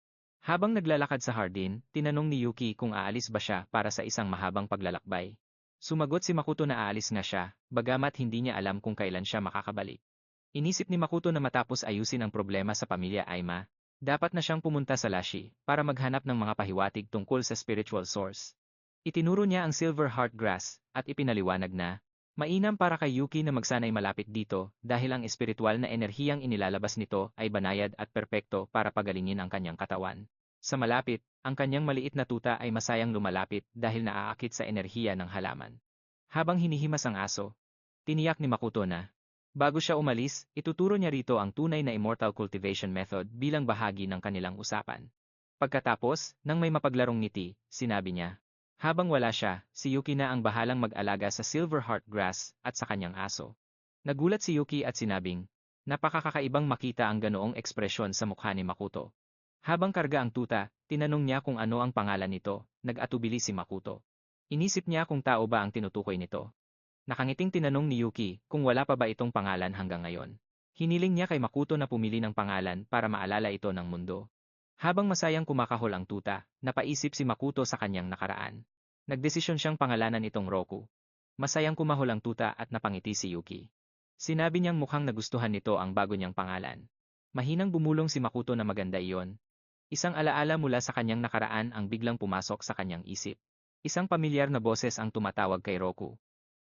Habang naglalakad sa hardin, tinanong ni Yuki kung aalis ba siya para sa isang mahabang paglalakbay. Sumagot si Makoto na aalis nga siya, bagamat hindi niya alam kung kailan siya makakabalik. Inisip ni Makoto na matapos ayusin ang problema sa pamilya Aima, dapat na siyang pumunta sa Lashi para maghanap ng mga pahiwatig tungkol sa spiritual source. Itinuro niya ang Silver Heart Grass at ipinaliwanag na, mainam para kay Yuki na magsanay malapit dito dahil ang espiritual na enerhiyang inilalabas nito ay banayad at perpekto para pagalingin ang kanyang katawan. Sa malapit, ang kanyang maliit na tuta ay masayang lumalapit dahil naaakit sa enerhiya ng halaman. Habang hinihimas ang aso, tiniyak ni Makoto na, bago siya umalis, ituturo niya rito ang tunay na immortal cultivation method bilang bahagi ng kanilang usapan. Pagkatapos, nang may mapaglarong ngiti, sinabi niya, habang wala siya, si Yuki na ang bahalang mag-alaga sa Silver Heart Grass at sa kanyang aso. Nagulat si Yuki at sinabing, napakakakaibang makita ang ganoong ekspresyon sa mukha ni Makoto. Habang karga ang tuta, tinanong niya kung ano ang pangalan nito, nag-atubili si Makoto. Inisip niya kung tao ba ang tinutukoy nito. Nakangiting tinanong ni Yuki kung wala pa ba itong pangalan hanggang ngayon. Hiniling niya kay Makoto na pumili ng pangalan para maalala ito ng mundo. Habang masayang kumakahol ang tuta, napaisip si Makoto sa kanyang nakaraan. Nagdesisyon siyang pangalanan itong Roku. Masayang kumahol ang tuta at napangiti si Yuki. Sinabi niyang mukhang nagustuhan nito ang bago niyang pangalan. Mahinang bumulong si Makoto na maganda iyon. Isang alaala mula sa kanyang nakaraan ang biglang pumasok sa kanyang isip. Isang pamilyar na boses ang tumatawag kay Roku.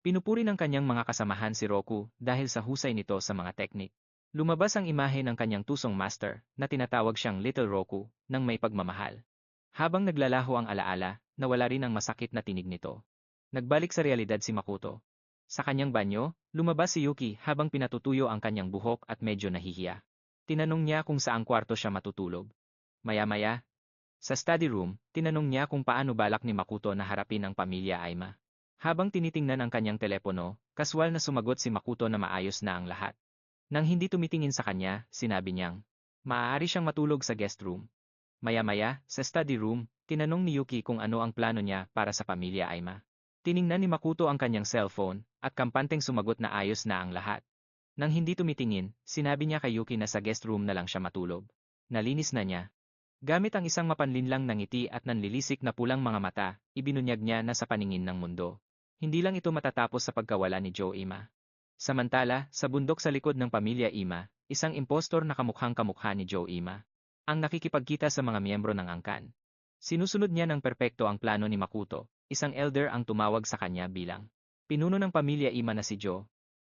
Pinupuri ng kanyang mga kasamahan si Roku dahil sa husay nito sa mga teknik. Lumabas ang imahe ng kanyang tusong master na tinatawag siyang Little Roku ng may pagmamahal. Habang naglalaho ang alaala, nawala rin ang masakit na tinig nito. Nagbalik sa realidad si Makoto. Sa kanyang banyo, lumabas si Yuki habang pinatutuyo ang kanyang buhok at medyo nahihiya. Tinanong niya kung saang kwarto siya matutulog. Maya-maya, sa study room, tinanong niya kung paano balak ni Makoto na harapin ang pamilya Aima. Habang tinitingnan ang kanyang telepono, kaswal na sumagot si Makoto na maayos na ang lahat. Nang hindi tumitingin sa kanya, sinabi niyang, maaari siyang matulog sa guest room. Maya-maya, sa study room, tinanong ni Yuki kung ano ang plano niya para sa pamilya Aima. Tiningnan ni Makoto ang kanyang cellphone, at kampanteng sumagot na ayos na ang lahat. Nang hindi tumitingin, sinabi niya kay Yuki na sa guest room na lang siya matulog. Nalinis na niya. Gamit ang isang mapanlinlang na ngiti at nanlilisik na pulang mga mata, ibinunyag niya na sa paningin ng mundo. Hindi lang ito matatapos sa pagkawala ni Joe Ima. Samantala, sa bundok sa likod ng pamilya Ima, isang impostor na kamukhang kamukha ni Joe Ima, ang nakikipagkita sa mga miyembro ng angkan. Sinusunod niya ng perpekto ang plano ni Makoto, isang elder ang tumawag sa kanya bilang pinuno ng pamilya Ima na si Joe.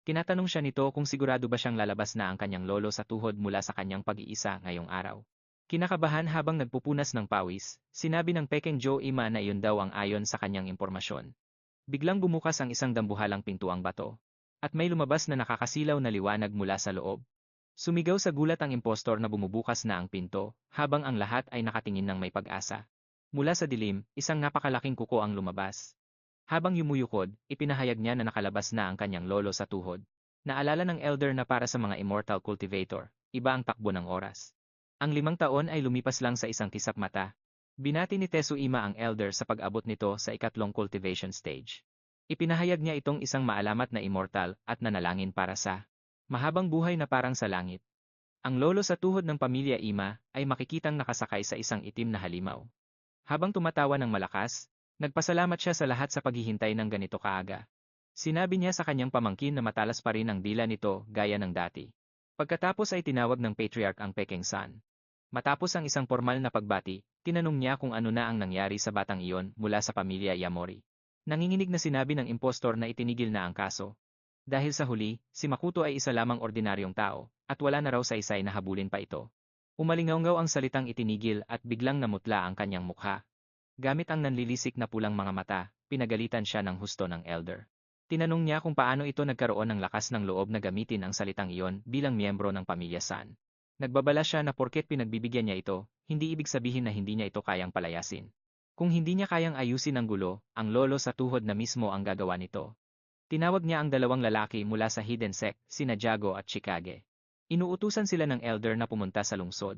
Tinatanong siya nito kung sigurado ba siyang lalabas na ang kanyang lolo sa tuhod mula sa kanyang pag-iisa ngayong araw. Kinakabahan habang nagpupunas ng pawis, sinabi ng Pekeng Joe Ima na iyon daw ang ayon sa kanyang impormasyon. Biglang bumukas ang isang dambuhalang pintuang bato. At may lumabas na nakakasilaw na liwanag mula sa loob. Sumigaw sa gulat ang impostor na bumubukas na ang pinto, habang ang lahat ay nakatingin ng may pag-asa. Mula sa dilim, isang napakalaking kuko ang lumabas. Habang yumuyukod, ipinahayag niya na nakalabas na ang kanyang lolo sa tuhod. Naalala ng elder na para sa mga immortal cultivator, iba ang takbo ng oras. Ang 5 taon ay lumipas lang sa isang kisap mata. Binati ni Tesu Ima ang elder sa pag-abot nito sa ikatlong cultivation stage. Ipinahayag niya itong isang maalamat na immortal at nanalangin para sa mahabang buhay na parang sa langit. Ang lolo sa tuhod ng pamilya Ima ay makikitang nakasakay sa isang itim na halimaw. Habang tumatawa ng malakas, nagpasalamat siya sa lahat sa paghihintay ng ganito kaaga. Sinabi niya sa kanyang pamangkin na matalas pa rin ang dila nito gaya ng dati. Pagkatapos ay tinawag ng patriarch ang Pekeng San. Matapos ang isang formal na pagbati, tinanong niya kung ano na ang nangyari sa batang iyon mula sa pamilya Yamori. Nanginginig na sinabi ng impostor na itinigil na ang kaso. Dahil sa huli, si Makoto ay isa lamang ordinaryong tao, at wala na raw saysay na habulin pa ito. Umalingaw-ngaw ang salitang itinigil at biglang namutla ang kanyang mukha. Gamit ang nanlilisik na pulang mga mata, pinagalitan siya ng husto ng elder. Tinanong niya kung paano ito nagkaroon ng lakas ng loob na gamitin ang salitang iyon bilang miyembro ng pamilya San. Nagbabala siya na porket pinagbibigyan niya ito, hindi ibig sabihin na hindi niya ito kayang palayasin. Kung hindi niya kayang ayusin ang gulo, ang lolo sa tuhod na mismo ang gagawa nito. Tinawag niya ang 2 lalaki mula sa hidden sect, sina Jago at Chikage. Inuutusan sila ng elder na pumunta sa lungsod.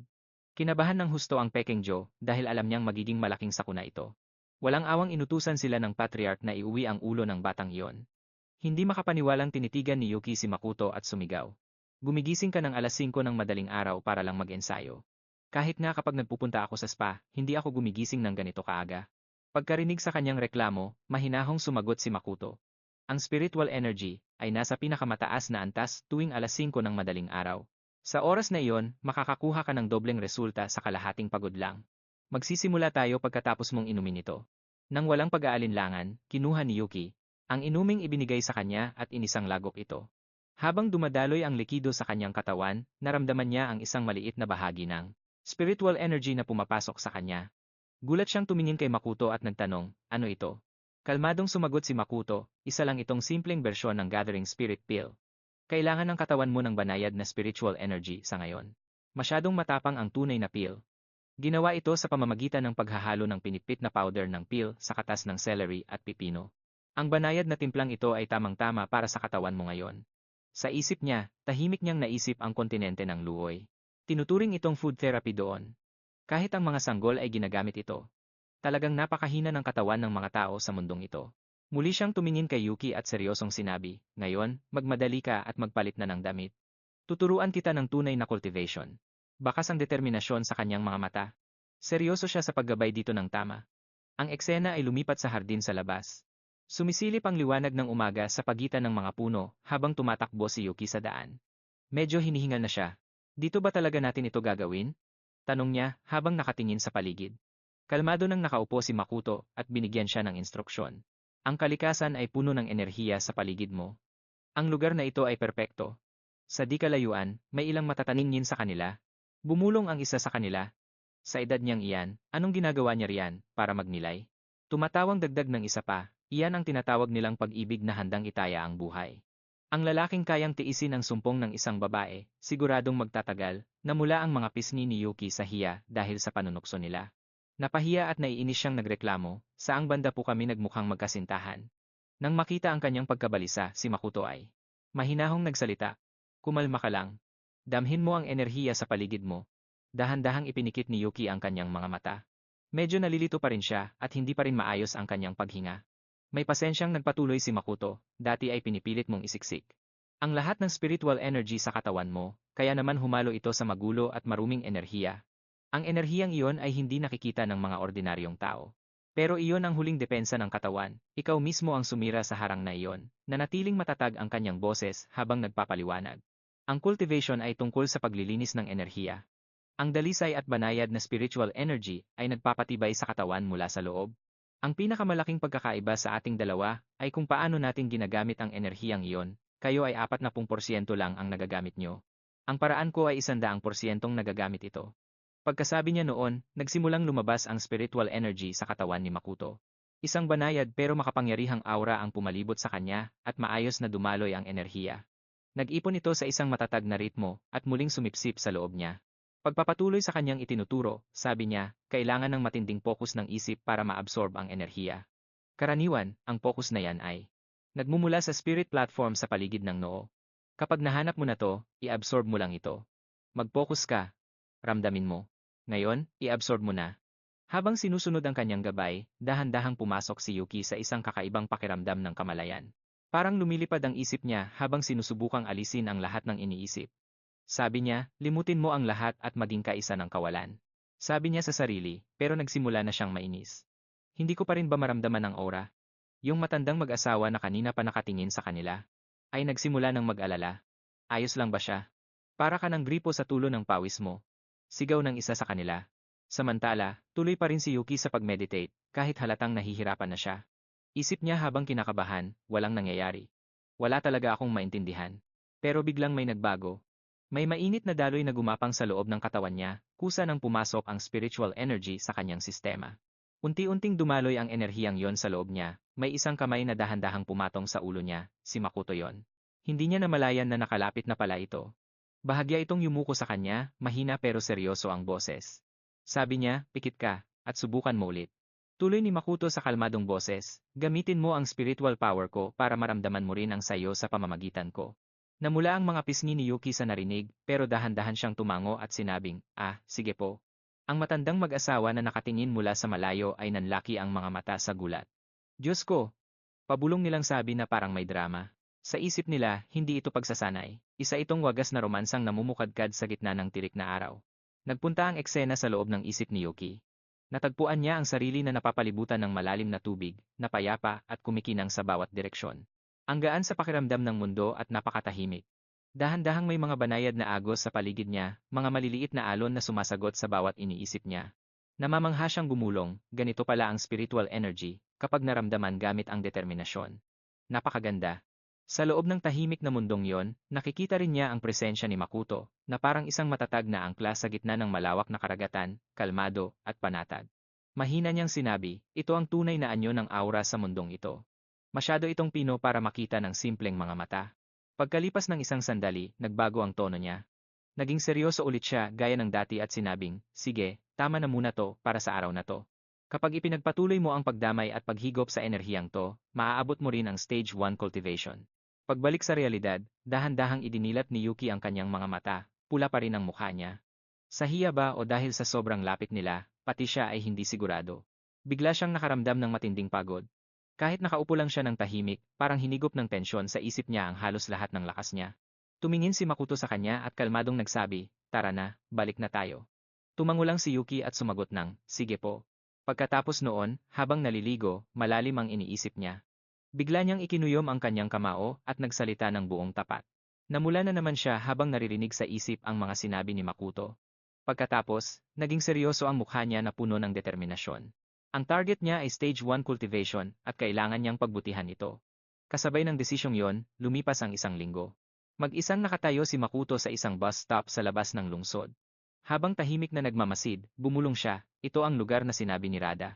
Kinabahan ng husto ang Pekeng Joe dahil alam niyang magiging malaking sakuna ito. Walang awang inutusan sila ng patriarch na iuwi ang ulo ng batang iyon. Hindi makapaniwalang tinitigan ni Yuki si Makoto at sumigaw. Gumigising ka ng alas 5 ng madaling araw para lang mag-ensayo. Kahit nga kapag nagpupunta ako sa spa, hindi ako gumigising ng ganito kaaga. Pagkarinig sa kanyang reklamo, mahinahong sumagot si Makoto. Ang spiritual energy ay nasa pinakamataas na antas tuwing alas 5 ng madaling araw. Sa oras na iyon, makakakuha ka ng dobleng resulta sa kalahating pagod lang. Magsisimula tayo pagkatapos mong inumin ito. Nang walang pag-aalinlangan, kinuha ni Yuki ang inuming ibinigay sa kanya at inisang lagok ito. Habang dumadaloy ang likido sa kanyang katawan, naramdaman niya ang isang maliit na bahagi ng spiritual energy na pumapasok sa kanya. Gulat siyang tumingin kay Makoto at nagtanong, ano ito? Kalmadong sumagot si Makoto, isa lang itong simpleng bersyon ng Gathering Spirit Pill. Kailangan ng katawan mo ng banayad na spiritual energy sa ngayon. Masyadong matapang ang tunay na pill. Ginawa ito sa pamamagitan ng paghahalo ng pinipit na powder ng pill sa katas ng celery at pipino. Ang banayad na timplang ito ay tamang-tama para sa katawan mo ngayon. Sa isip niya, tahimik niyang naisip ang kontinente ng Luoy. Tinuturing itong food therapy doon. Kahit ang mga sanggol ay ginagamit ito. Talagang napakahina ng katawan ng mga tao sa mundong ito. Muli siyang tumingin kay Yuki at seryosong sinabi, ngayon, magmadali ka at magpalit na ng damit. Tuturuan kita ng tunay na cultivation. Bakas ang determinasyon sa kanyang mga mata. Seryoso siya sa paggabay dito ng tama. Ang eksena ay lumipat sa hardin sa labas. Sumisilip ang liwanag ng umaga sa pagitan ng mga puno habang tumatakbo si Yuki sa daan. Medyo hinihingal na siya. Dito ba talaga natin ito gagawin? Tanong niya habang nakatingin sa paligid. Kalmado nang nakaupo si Makoto at binigyan siya ng instruksyon. Ang kalikasan ay puno ng enerhiya sa paligid mo. Ang lugar na ito ay perpekto. Sa di kalayuan, may ilang matataningin sa kanila. Bumulong ang isa sa kanila. Sa edad niyang iyan, anong ginagawa niya riyan para magnilay? Tumatawang dagdag ng isa pa, iyan ang tinatawag nilang pag-ibig na handang itaya ang buhay. Ang lalaking kayang tiisin ang sumpong ng isang babae, siguradong magtatagal, namula ang mga pisngi ni Yuki sa hiya dahil sa panunukso nila. Napahiya at naiinis siyang nagreklamo, saang banda po kami nagmukhang magkasintahan. Nang makita ang kanyang pagkabalisa, si Makoto ay mahinahong nagsalita. Kumalma ka lang. Damhin mo ang enerhiya sa paligid mo. Dahan-dahang ipinikit ni Yuki ang kanyang mga mata. Medyo nalilito pa rin siya at hindi pa rin maayos ang kanyang paghinga. May pasensyang nagpatuloy si Makoto, dati ay pinipilit mong isiksik ang lahat ng spiritual energy sa katawan mo, kaya naman humalo ito sa magulo at maruming enerhiya. Ang enerhiyang iyon ay hindi nakikita ng mga ordinaryong tao. Pero iyon ang huling depensa ng katawan, ikaw mismo ang sumira sa harang na iyon, nanatiling matatag ang kanyang boses habang nagpapaliwanag. Ang cultivation ay tungkol sa paglilinis ng enerhiya. Ang dalisay at banayad na spiritual energy ay nagpapatibay sa katawan mula sa loob. Ang pinakamalaking pagkakaiba sa ating dalawa ay kung paano natin ginagamit ang enerhiyang iyon. Kayo ay 40% lang ang nagagamit nyo. Ang paraan ko ay 100% nagagamit ito. Pagkasabi niya noon, nagsimulang lumabas ang spiritual energy sa katawan ni Makoto. Isang banayad pero makapangyarihang aura ang pumalibot sa kanya at maayos na dumaloy ang enerhiya. Nag-ipon ito sa isang matatag na ritmo at muling sumipsip sa loob niya. Pagpapatuloy sa kanyang itinuturo, sabi niya, kailangan ng matinding focus ng isip para maabsorb ang enerhiya. Karaniwan, ang focus na yan ay nagmumula sa spirit platform sa paligid ng noo. Kapag nahanap mo na to, i-absorb mo lang ito. Mag-focus ka. Ramdamin mo. Ngayon, i-absorb mo na. Habang sinusunod ang kanyang gabay, dahan-dahang pumasok si Yuki sa isang kakaibang pakiramdam ng kamalayan. Parang lumilipad ang isip niya habang sinusubukang alisin ang lahat ng iniisip. Sabi niya, limutin mo ang lahat at maging kaisa ng kawalan. Sabi niya sa sarili, pero nagsimula na siyang mainis. Hindi ko pa rin ba maramdaman ang aura? Yung matandang mag-asawa na kanina pa nakatingin sa kanila, ay nagsimula ng mag-alala. Ayos lang ba siya? Para ka ng gripo sa tulo ng pawis mo. Sigaw ng isa sa kanila. Samantala, tuloy pa rin si Yuki sa pag-meditate, kahit halatang nahihirapan na siya. Isip niya habang kinakabahan, walang nangyayari. Wala talaga akong maintindihan. Pero biglang may nagbago. May mainit na daloy na gumapang sa loob ng katawan niya, kusa nang pumasok ang spiritual energy sa kanyang sistema. Unti-unting dumaloy ang enerhiyang yon sa loob niya, may isang kamay na dahan-dahang pumatong sa ulo niya, si Makoto yon. Hindi niya namalayan na nakalapit na pala ito. Bahagya itong yumuko sa kanya, mahina pero seryoso ang boses. Sabi niya, pikit ka, at subukan mo ulit. Tuloy ni Makoto sa kalmadong boses, gamitin mo ang spiritual power ko para maramdaman mo rin ang sayo sa pamamagitan ko. Namula ang mga pisngi ni Yuki sa narinig, pero dahan-dahan siyang tumango at sinabing, sige po. Ang matandang mag-asawa na nakatingin mula sa malayo ay nanlaki ang mga mata sa gulat. Diyos ko! Pabulong nilang sabi na parang may drama. Sa isip nila, hindi ito pagsasanay. Isa itong wagas na romansang namumukadkad sa gitna ng tirik na araw. Nagpunta ang eksena sa loob ng isip ni Yuki. Natagpuan niya ang sarili na napapalibutan ng malalim na tubig, na payapa at kumikinang sa bawat direksyon. Ang gaan sa pakiramdam ng mundo at napakatahimik. Dahan-dahang may mga banayad na agos sa paligid niya, mga maliliit na alon na sumasagot sa bawat iniisip niya. Namamangha siyang gumulong, ganito pala ang spiritual energy, kapag naramdaman gamit ang determinasyon. Napakaganda. Sa loob ng tahimik na mundong yon, nakikita rin niya ang presensya ni Makoto, na parang isang matatag na angkla sa gitna ng malawak na karagatan, kalmado, at panatag. Mahina niyang sinabi, ito ang tunay na anyo ng aura sa mundong ito. Masyado itong pino para makita ng simpleng mga mata. Pagkalipas ng isang sandali, nagbago ang tono niya. Naging seryoso ulit siya gaya ng dati at sinabing, sige, tama na muna to para sa araw na to. Kapag ipinagpatuloy mo ang pagdamay at paghigop sa enerhiyang to, maaabot mo rin ang stage 1 cultivation. Pagbalik sa realidad, dahan-dahang idinilat ni Yuki ang kanyang mga mata, pula pa rin ang mukha niya. Sa hiya ba o dahil sa sobrang lapit nila, pati siya ay hindi sigurado. Bigla siyang nakaramdam ng matinding pagod. Kahit nakaupo lang siya ng tahimik, parang hinigop ng tensyon sa isip niya ang halos lahat ng lakas niya. Tumingin si Makoto sa kanya at kalmadong nagsabi, tara na, balik na tayo. Tumango lang si Yuki at sumagot ng, sige po. Pagkatapos noon, habang naliligo, malalim ang iniisip niya. Bigla niyang ikinuyom ang kanyang kamao at nagsalita ng buong tapat. Namula na naman siya habang naririnig sa isip ang mga sinabi ni Makoto. Pagkatapos, naging seryoso ang mukha niya na puno ng determinasyon. Ang target niya ay stage 1 cultivation at kailangan niyang pagbutihan ito. Kasabay ng desisyong yon, lumipas ang isang linggo. Mag-isang nakatayo si Makoto sa isang bus stop sa labas ng lungsod. Habang tahimik na nagmamasid, bumulong siya, ito ang lugar na sinabi ni Rada.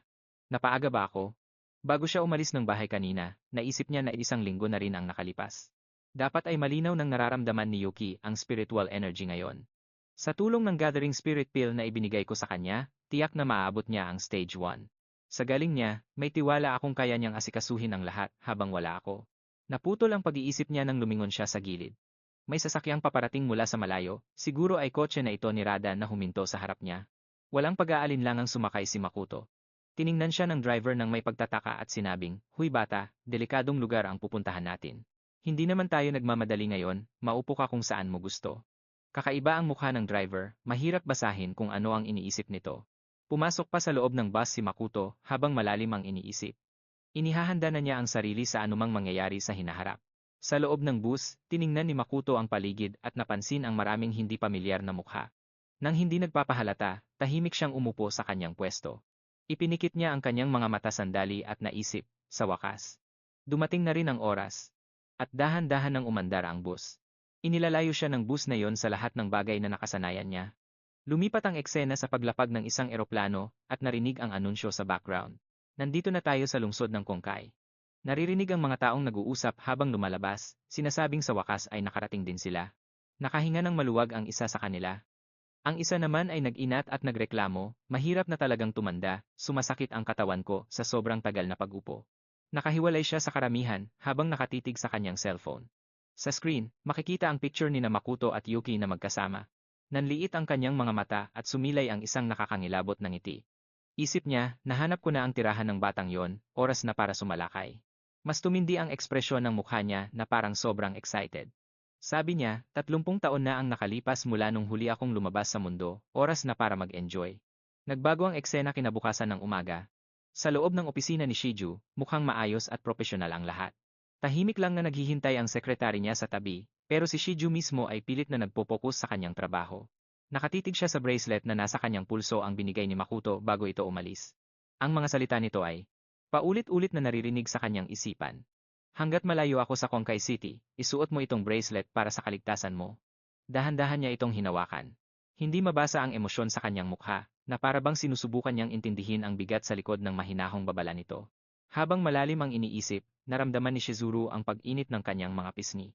Napaaga ba ako? Bago siya umalis ng bahay kanina, naisip niya na isang linggo na rin ang nakalipas. Dapat ay malinaw ng nararamdaman ni Yuki ang spiritual energy ngayon. Sa tulong ng Gathering Spirit Pill na ibinigay ko sa kanya, tiyak na maaabot niya ang stage 1. Sa galing niya, may tiwala akong kaya niyang asikasuhin ang lahat habang wala ako. Naputol ang pag-iisip niya nang lumingon siya sa gilid. May sasakyang paparating mula sa malayo, siguro ay kotse na ito ni Rada na huminto sa harap niya. Walang pag-aalinlangang sumakay si Makoto. Tiningnan siya ng driver ng may pagtataka at sinabing, huy bata, delikadong lugar ang pupuntahan natin. Hindi naman tayo nagmamadali ngayon, maupo ka kung saan mo gusto. Kakaiba ang mukha ng driver, mahirap basahin kung ano ang iniisip nito. Pumasok pa sa loob ng bus si Makoto habang malalim ang iniisip. Inihahanda na niya ang sarili sa anumang mangyayari sa hinaharap. Sa loob ng bus, tiningnan ni Makoto ang paligid at napansin ang maraming hindi pamilyar na mukha. Nang hindi nagpapahalata, tahimik siyang umupo sa kanyang pwesto. Ipinikit niya ang kanyang mga mata sandali at naisip, sa wakas. Dumating na rin ang oras. At dahan-dahan nang umandar ang bus. Inilalayo siya ng bus na yon sa lahat ng bagay na nakasanayan niya. Lumipat ang eksena sa paglapag ng isang eroplano at narinig ang anunsyo sa background. Nandito na tayo sa lungsod ng Kongkai. Naririnig ang mga taong nag-uusap habang lumalabas, sinasabing sa wakas ay nakarating din sila. Nakahinga ng maluwag ang isa sa kanila. Ang isa naman ay nag-inat at nagreklamo, mahirap na talagang tumanda, sumasakit ang katawan ko sa sobrang tagal na pag-upo. Nakahiwalay siya sa karamihan habang nakatitig sa kanyang cellphone. Sa screen, makikita ang picture ni Makoto at Yuki na magkasama. Nanliit ang kanyang mga mata at sumilay ang isang nakakangilabot na ngiti. Isip niya, nahanap ko na ang tirahan ng batang yon, oras na para sumalakay. Mas tumindi ang ekspresyon ng mukha niya na parang sobrang excited. Sabi niya, 30 taon na ang nakalipas mula nung huli akong lumabas sa mundo, oras na para mag-enjoy. Nagbago ang eksena kinabukasan ng umaga. Sa loob ng opisina ni Shiju, mukhang maayos at propesyonal ang lahat. Tahimik lang na naghihintay ang sekretary niya sa tabi, pero si Shiju mismo ay pilit na nagpo-focus sa kanyang trabaho. Nakatitig siya sa bracelet na nasa kanyang pulso ang binigay ni Makoto bago ito umalis. Ang mga salita nito ay paulit-ulit na naririnig sa kanyang isipan. Hanggat malayo ako sa Kongkai City, isuot mo itong bracelet para sa kaligtasan mo. Dahan-dahan niya itong hinawakan. Hindi mabasa ang emosyon sa kanyang mukha, na para bang sinusubukan niyang intindihin ang bigat sa likod ng mahinahong babala nito. Habang malalim ang iniisip, naramdaman ni Shizuru ang pag-init ng kanyang mga pisngi.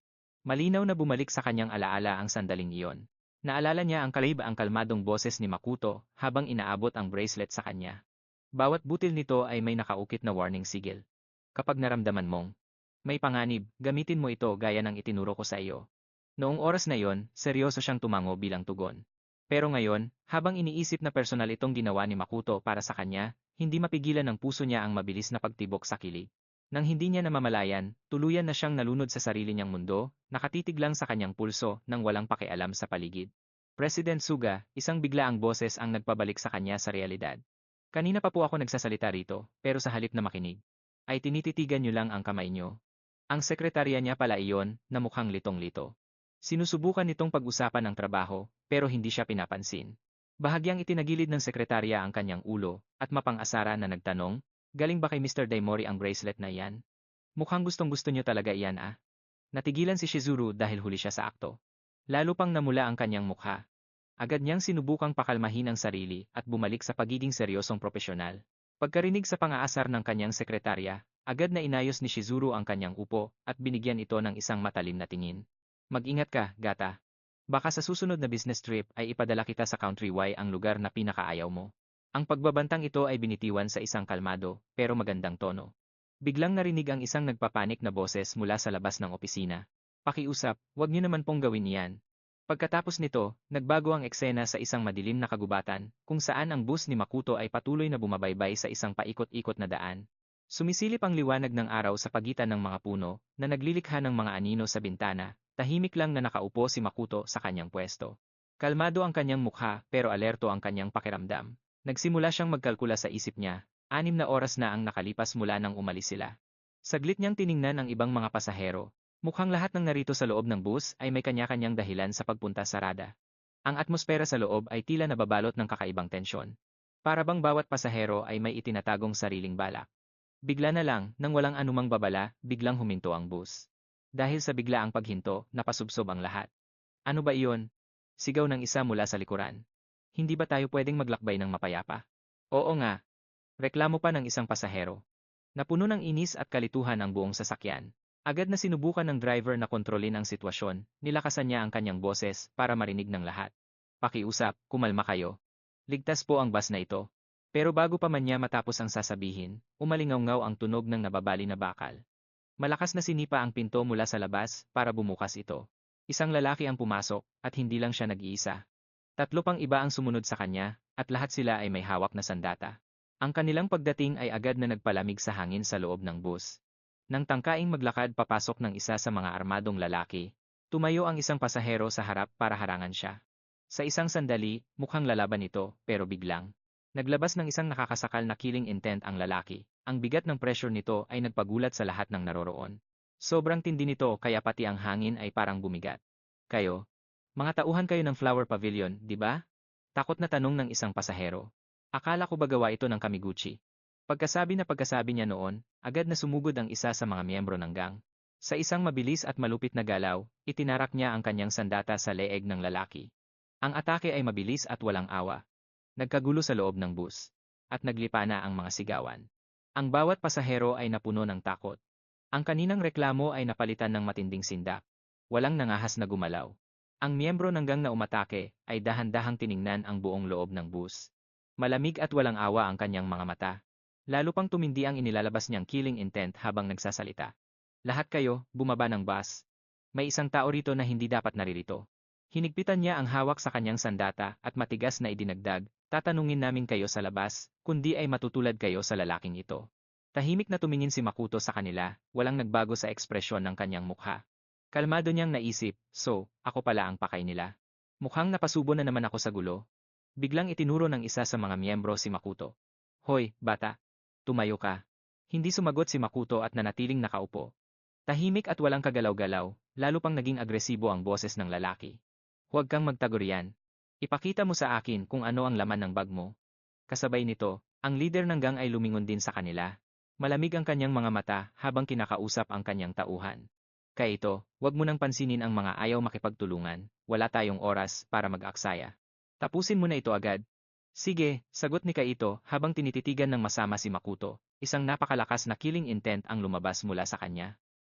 Malinaw na bumalik sa kanyang alaala ang sandaling iyon. Naalala niya ang kalmadong boses ni Makoto habang inaabot ang bracelet sa kanya. Bawat butil nito ay may nakaukit na warning sigil. Kapag naramdaman mong may panganib, gamitin mo ito gaya ng itinuro ko sa iyo. Noong oras na yon, seryoso siyang tumango bilang tugon. Pero ngayon, habang iniisip na personal itong ginawa ni Makoto para sa kanya, hindi mapigilan ng puso niya ang mabilis na pagtibok sa kilig. Nang hindi niya namamalayan, tuluyan na siyang nalunod sa sarili niyang mundo, nakatitig lang sa kanyang pulso nang walang pakialam sa paligid. President Suga, isang biglaang boses ang nagpabalik sa kanya sa realidad. Kanina pa po ako nagsasalita rito, pero sa halip na makinig, ay tinititigan niyo lang ang kamay niyo. Ang sekretarya niya pala iyon, na mukhang litong-lito. Sinusubukan nitong pag-usapan ang trabaho, pero hindi siya pinapansin. Bahagyang itinagilid ng sekretarya ang kanyang ulo, at mapang-asara na nagtanong, galing ba kay Mr. Daimori ang bracelet na iyan? Mukhang gustong-gusto niyo talaga iyan ah. Natigilan si Shizuru dahil huli siya sa akto. Lalo pang namula ang kanyang mukha. Agad niyang sinubukang pakalmahin ang sarili at bumalik sa pagiging seryosong propesyonal. Pagkarinig sa pang-aasar ng kanyang sekretarya, agad na inayos ni Shizuru ang kanyang upo at binigyan ito ng isang matalim na tingin. Mag-ingat ka, gata. Baka sa susunod na business trip ay ipadala kita sa Country Y ang lugar na pinakaayaw mo. Ang pagbabantang ito ay binitiwan sa isang kalmado, pero magandang tono. Biglang narinig ang isang nagpapanik na boses mula sa labas ng opisina. Pakiusap, wag niyo naman pong gawin iyan. Pagkatapos nito, nagbago ang eksena sa isang madilim na kagubatan, kung saan ang bus ni Makoto ay patuloy na bumabaybay sa isang paikot-ikot na daan. Sumisilip ang liwanag ng araw sa pagitan ng mga puno, na naglilikha ng mga anino sa bintana, tahimik lang na nakaupo si Makoto sa kanyang pwesto. Kalmado ang kanyang mukha, pero alerto ang kanyang pakiramdam. Nagsimula siyang magkalkula sa isip niya, 6 na oras na ang nakalipas mula nang umalis sila. Saglit niyang tiningnan ang ibang mga pasahero. Mukhang lahat ng narito sa loob ng bus ay may kanya-kanyang dahilan sa pagpunta sa Rada. Ang atmosfera sa loob ay tila nababalot ng kakaibang tensyon. Para bang bawat pasahero ay may itinatagong sariling balak. Bigla na lang, nang walang anumang babala, biglang huminto ang bus. Dahil sa biglaang paghinto, napasubsob ang lahat. Ano ba iyon? Sigaw ng isa mula sa likuran. Hindi ba tayo pwedeng maglakbay ng mapayapa? Oo nga. Reklamo pa ng isang pasahero. Napuno ng inis at kalituhan ang buong sasakyan. Agad na sinubukan ng driver na kontrolin ang sitwasyon, nilakasan niya ang kanyang boses para marinig ng lahat. Pakiusap, kumalma kayo. Ligtas po ang bus na ito. Pero bago pa man niya matapos ang sasabihin, umalingaw-ngaw ang tunog ng nababali na bakal. Malakas na sinipa ang pinto mula sa labas para bumukas ito. Isang lalaki ang pumasok, at hindi lang siya nag-iisa. 3 pang iba ang sumunod sa kanya, at lahat sila ay may hawak na sandata. Ang kanilang pagdating ay agad na nagpalamig sa hangin sa loob ng bus. Nang tangkaing maglakad papasok ng isa sa mga armadong lalaki, tumayo ang isang pasahero sa harap para harangan siya. Sa isang sandali, mukhang lalaban ito, pero biglang Naglabas ng isang nakakasakal na killing intent ang lalaki. Ang bigat ng pressure nito ay nagpagulat sa lahat ng naroroon. Sobrang tindi nito kaya pati ang hangin ay parang bumigat. Kayo? Mga tauhan kayo ng Flower Pavilion, di ba? Takot na tanong ng isang pasahero. Akala ko ba gawa ito ng Kamiguchi? Pagkasabi niya noon, agad na sumugod ang isa sa mga miyembro ng gang. Sa isang mabilis at malupit na galaw, itinarak niya ang kanyang sandata sa leeg ng lalaki. Ang atake ay mabilis at walang awa. Nagkagulo sa loob ng bus. At naglipa na ang mga sigawan. Ang bawat pasahero ay napuno ng takot. Ang kaninang reklamo ay napalitan ng matinding sindak. Walang nangahas na gumalaw. Ang miyembro ng gang na umatake ay dahan-dahang tiningnan ang buong loob ng bus. Malamig at walang awa ang kanyang mga mata. Lalo pang tumindi ang inilalabas niyang killing intent habang nagsasalita. Lahat kayo, bumaba ng bus. May isang tao rito na hindi dapat naririto. Hinigpitan niya ang hawak sa kanyang sandata at matigas na idinagdag, tatanungin namin kayo sa labas, kundi ay matutulad kayo sa lalaking ito. Tahimik na tumingin si Makoto sa kanila, walang nagbago sa ekspresyon ng kanyang mukha. Kalmado niyang naisip, so, ako pala ang pakay nila. Mukhang napasubo na naman ako sa gulo. Biglang itinuro ng isa sa mga miyembro si Makoto. Hoy, bata. Tumayo ka. Hindi sumagot si Makoto at nanatiling nakaupo. Tahimik at walang kagalaw-galaw, lalo pang naging agresibo ang boses ng lalaki. Huwag kang magtagurian. Ipakita mo sa akin kung ano ang laman ng bag mo. Kasabay nito, ang leader ng gang ay lumingon din sa kanila. Malamig ang kanyang mga mata habang kinakausap ang kanyang tauhan. Kaya ito, huwag mo nang pansinin ang mga ayaw makipagtulungan, wala tayong oras para mag-aksaya. Tapusin mo na ito agad. Sige, sagot ni Kaito habang tinititigan ng masama si Makoto, isang napakalakas na killing intent ang lumabas mula sa kanya.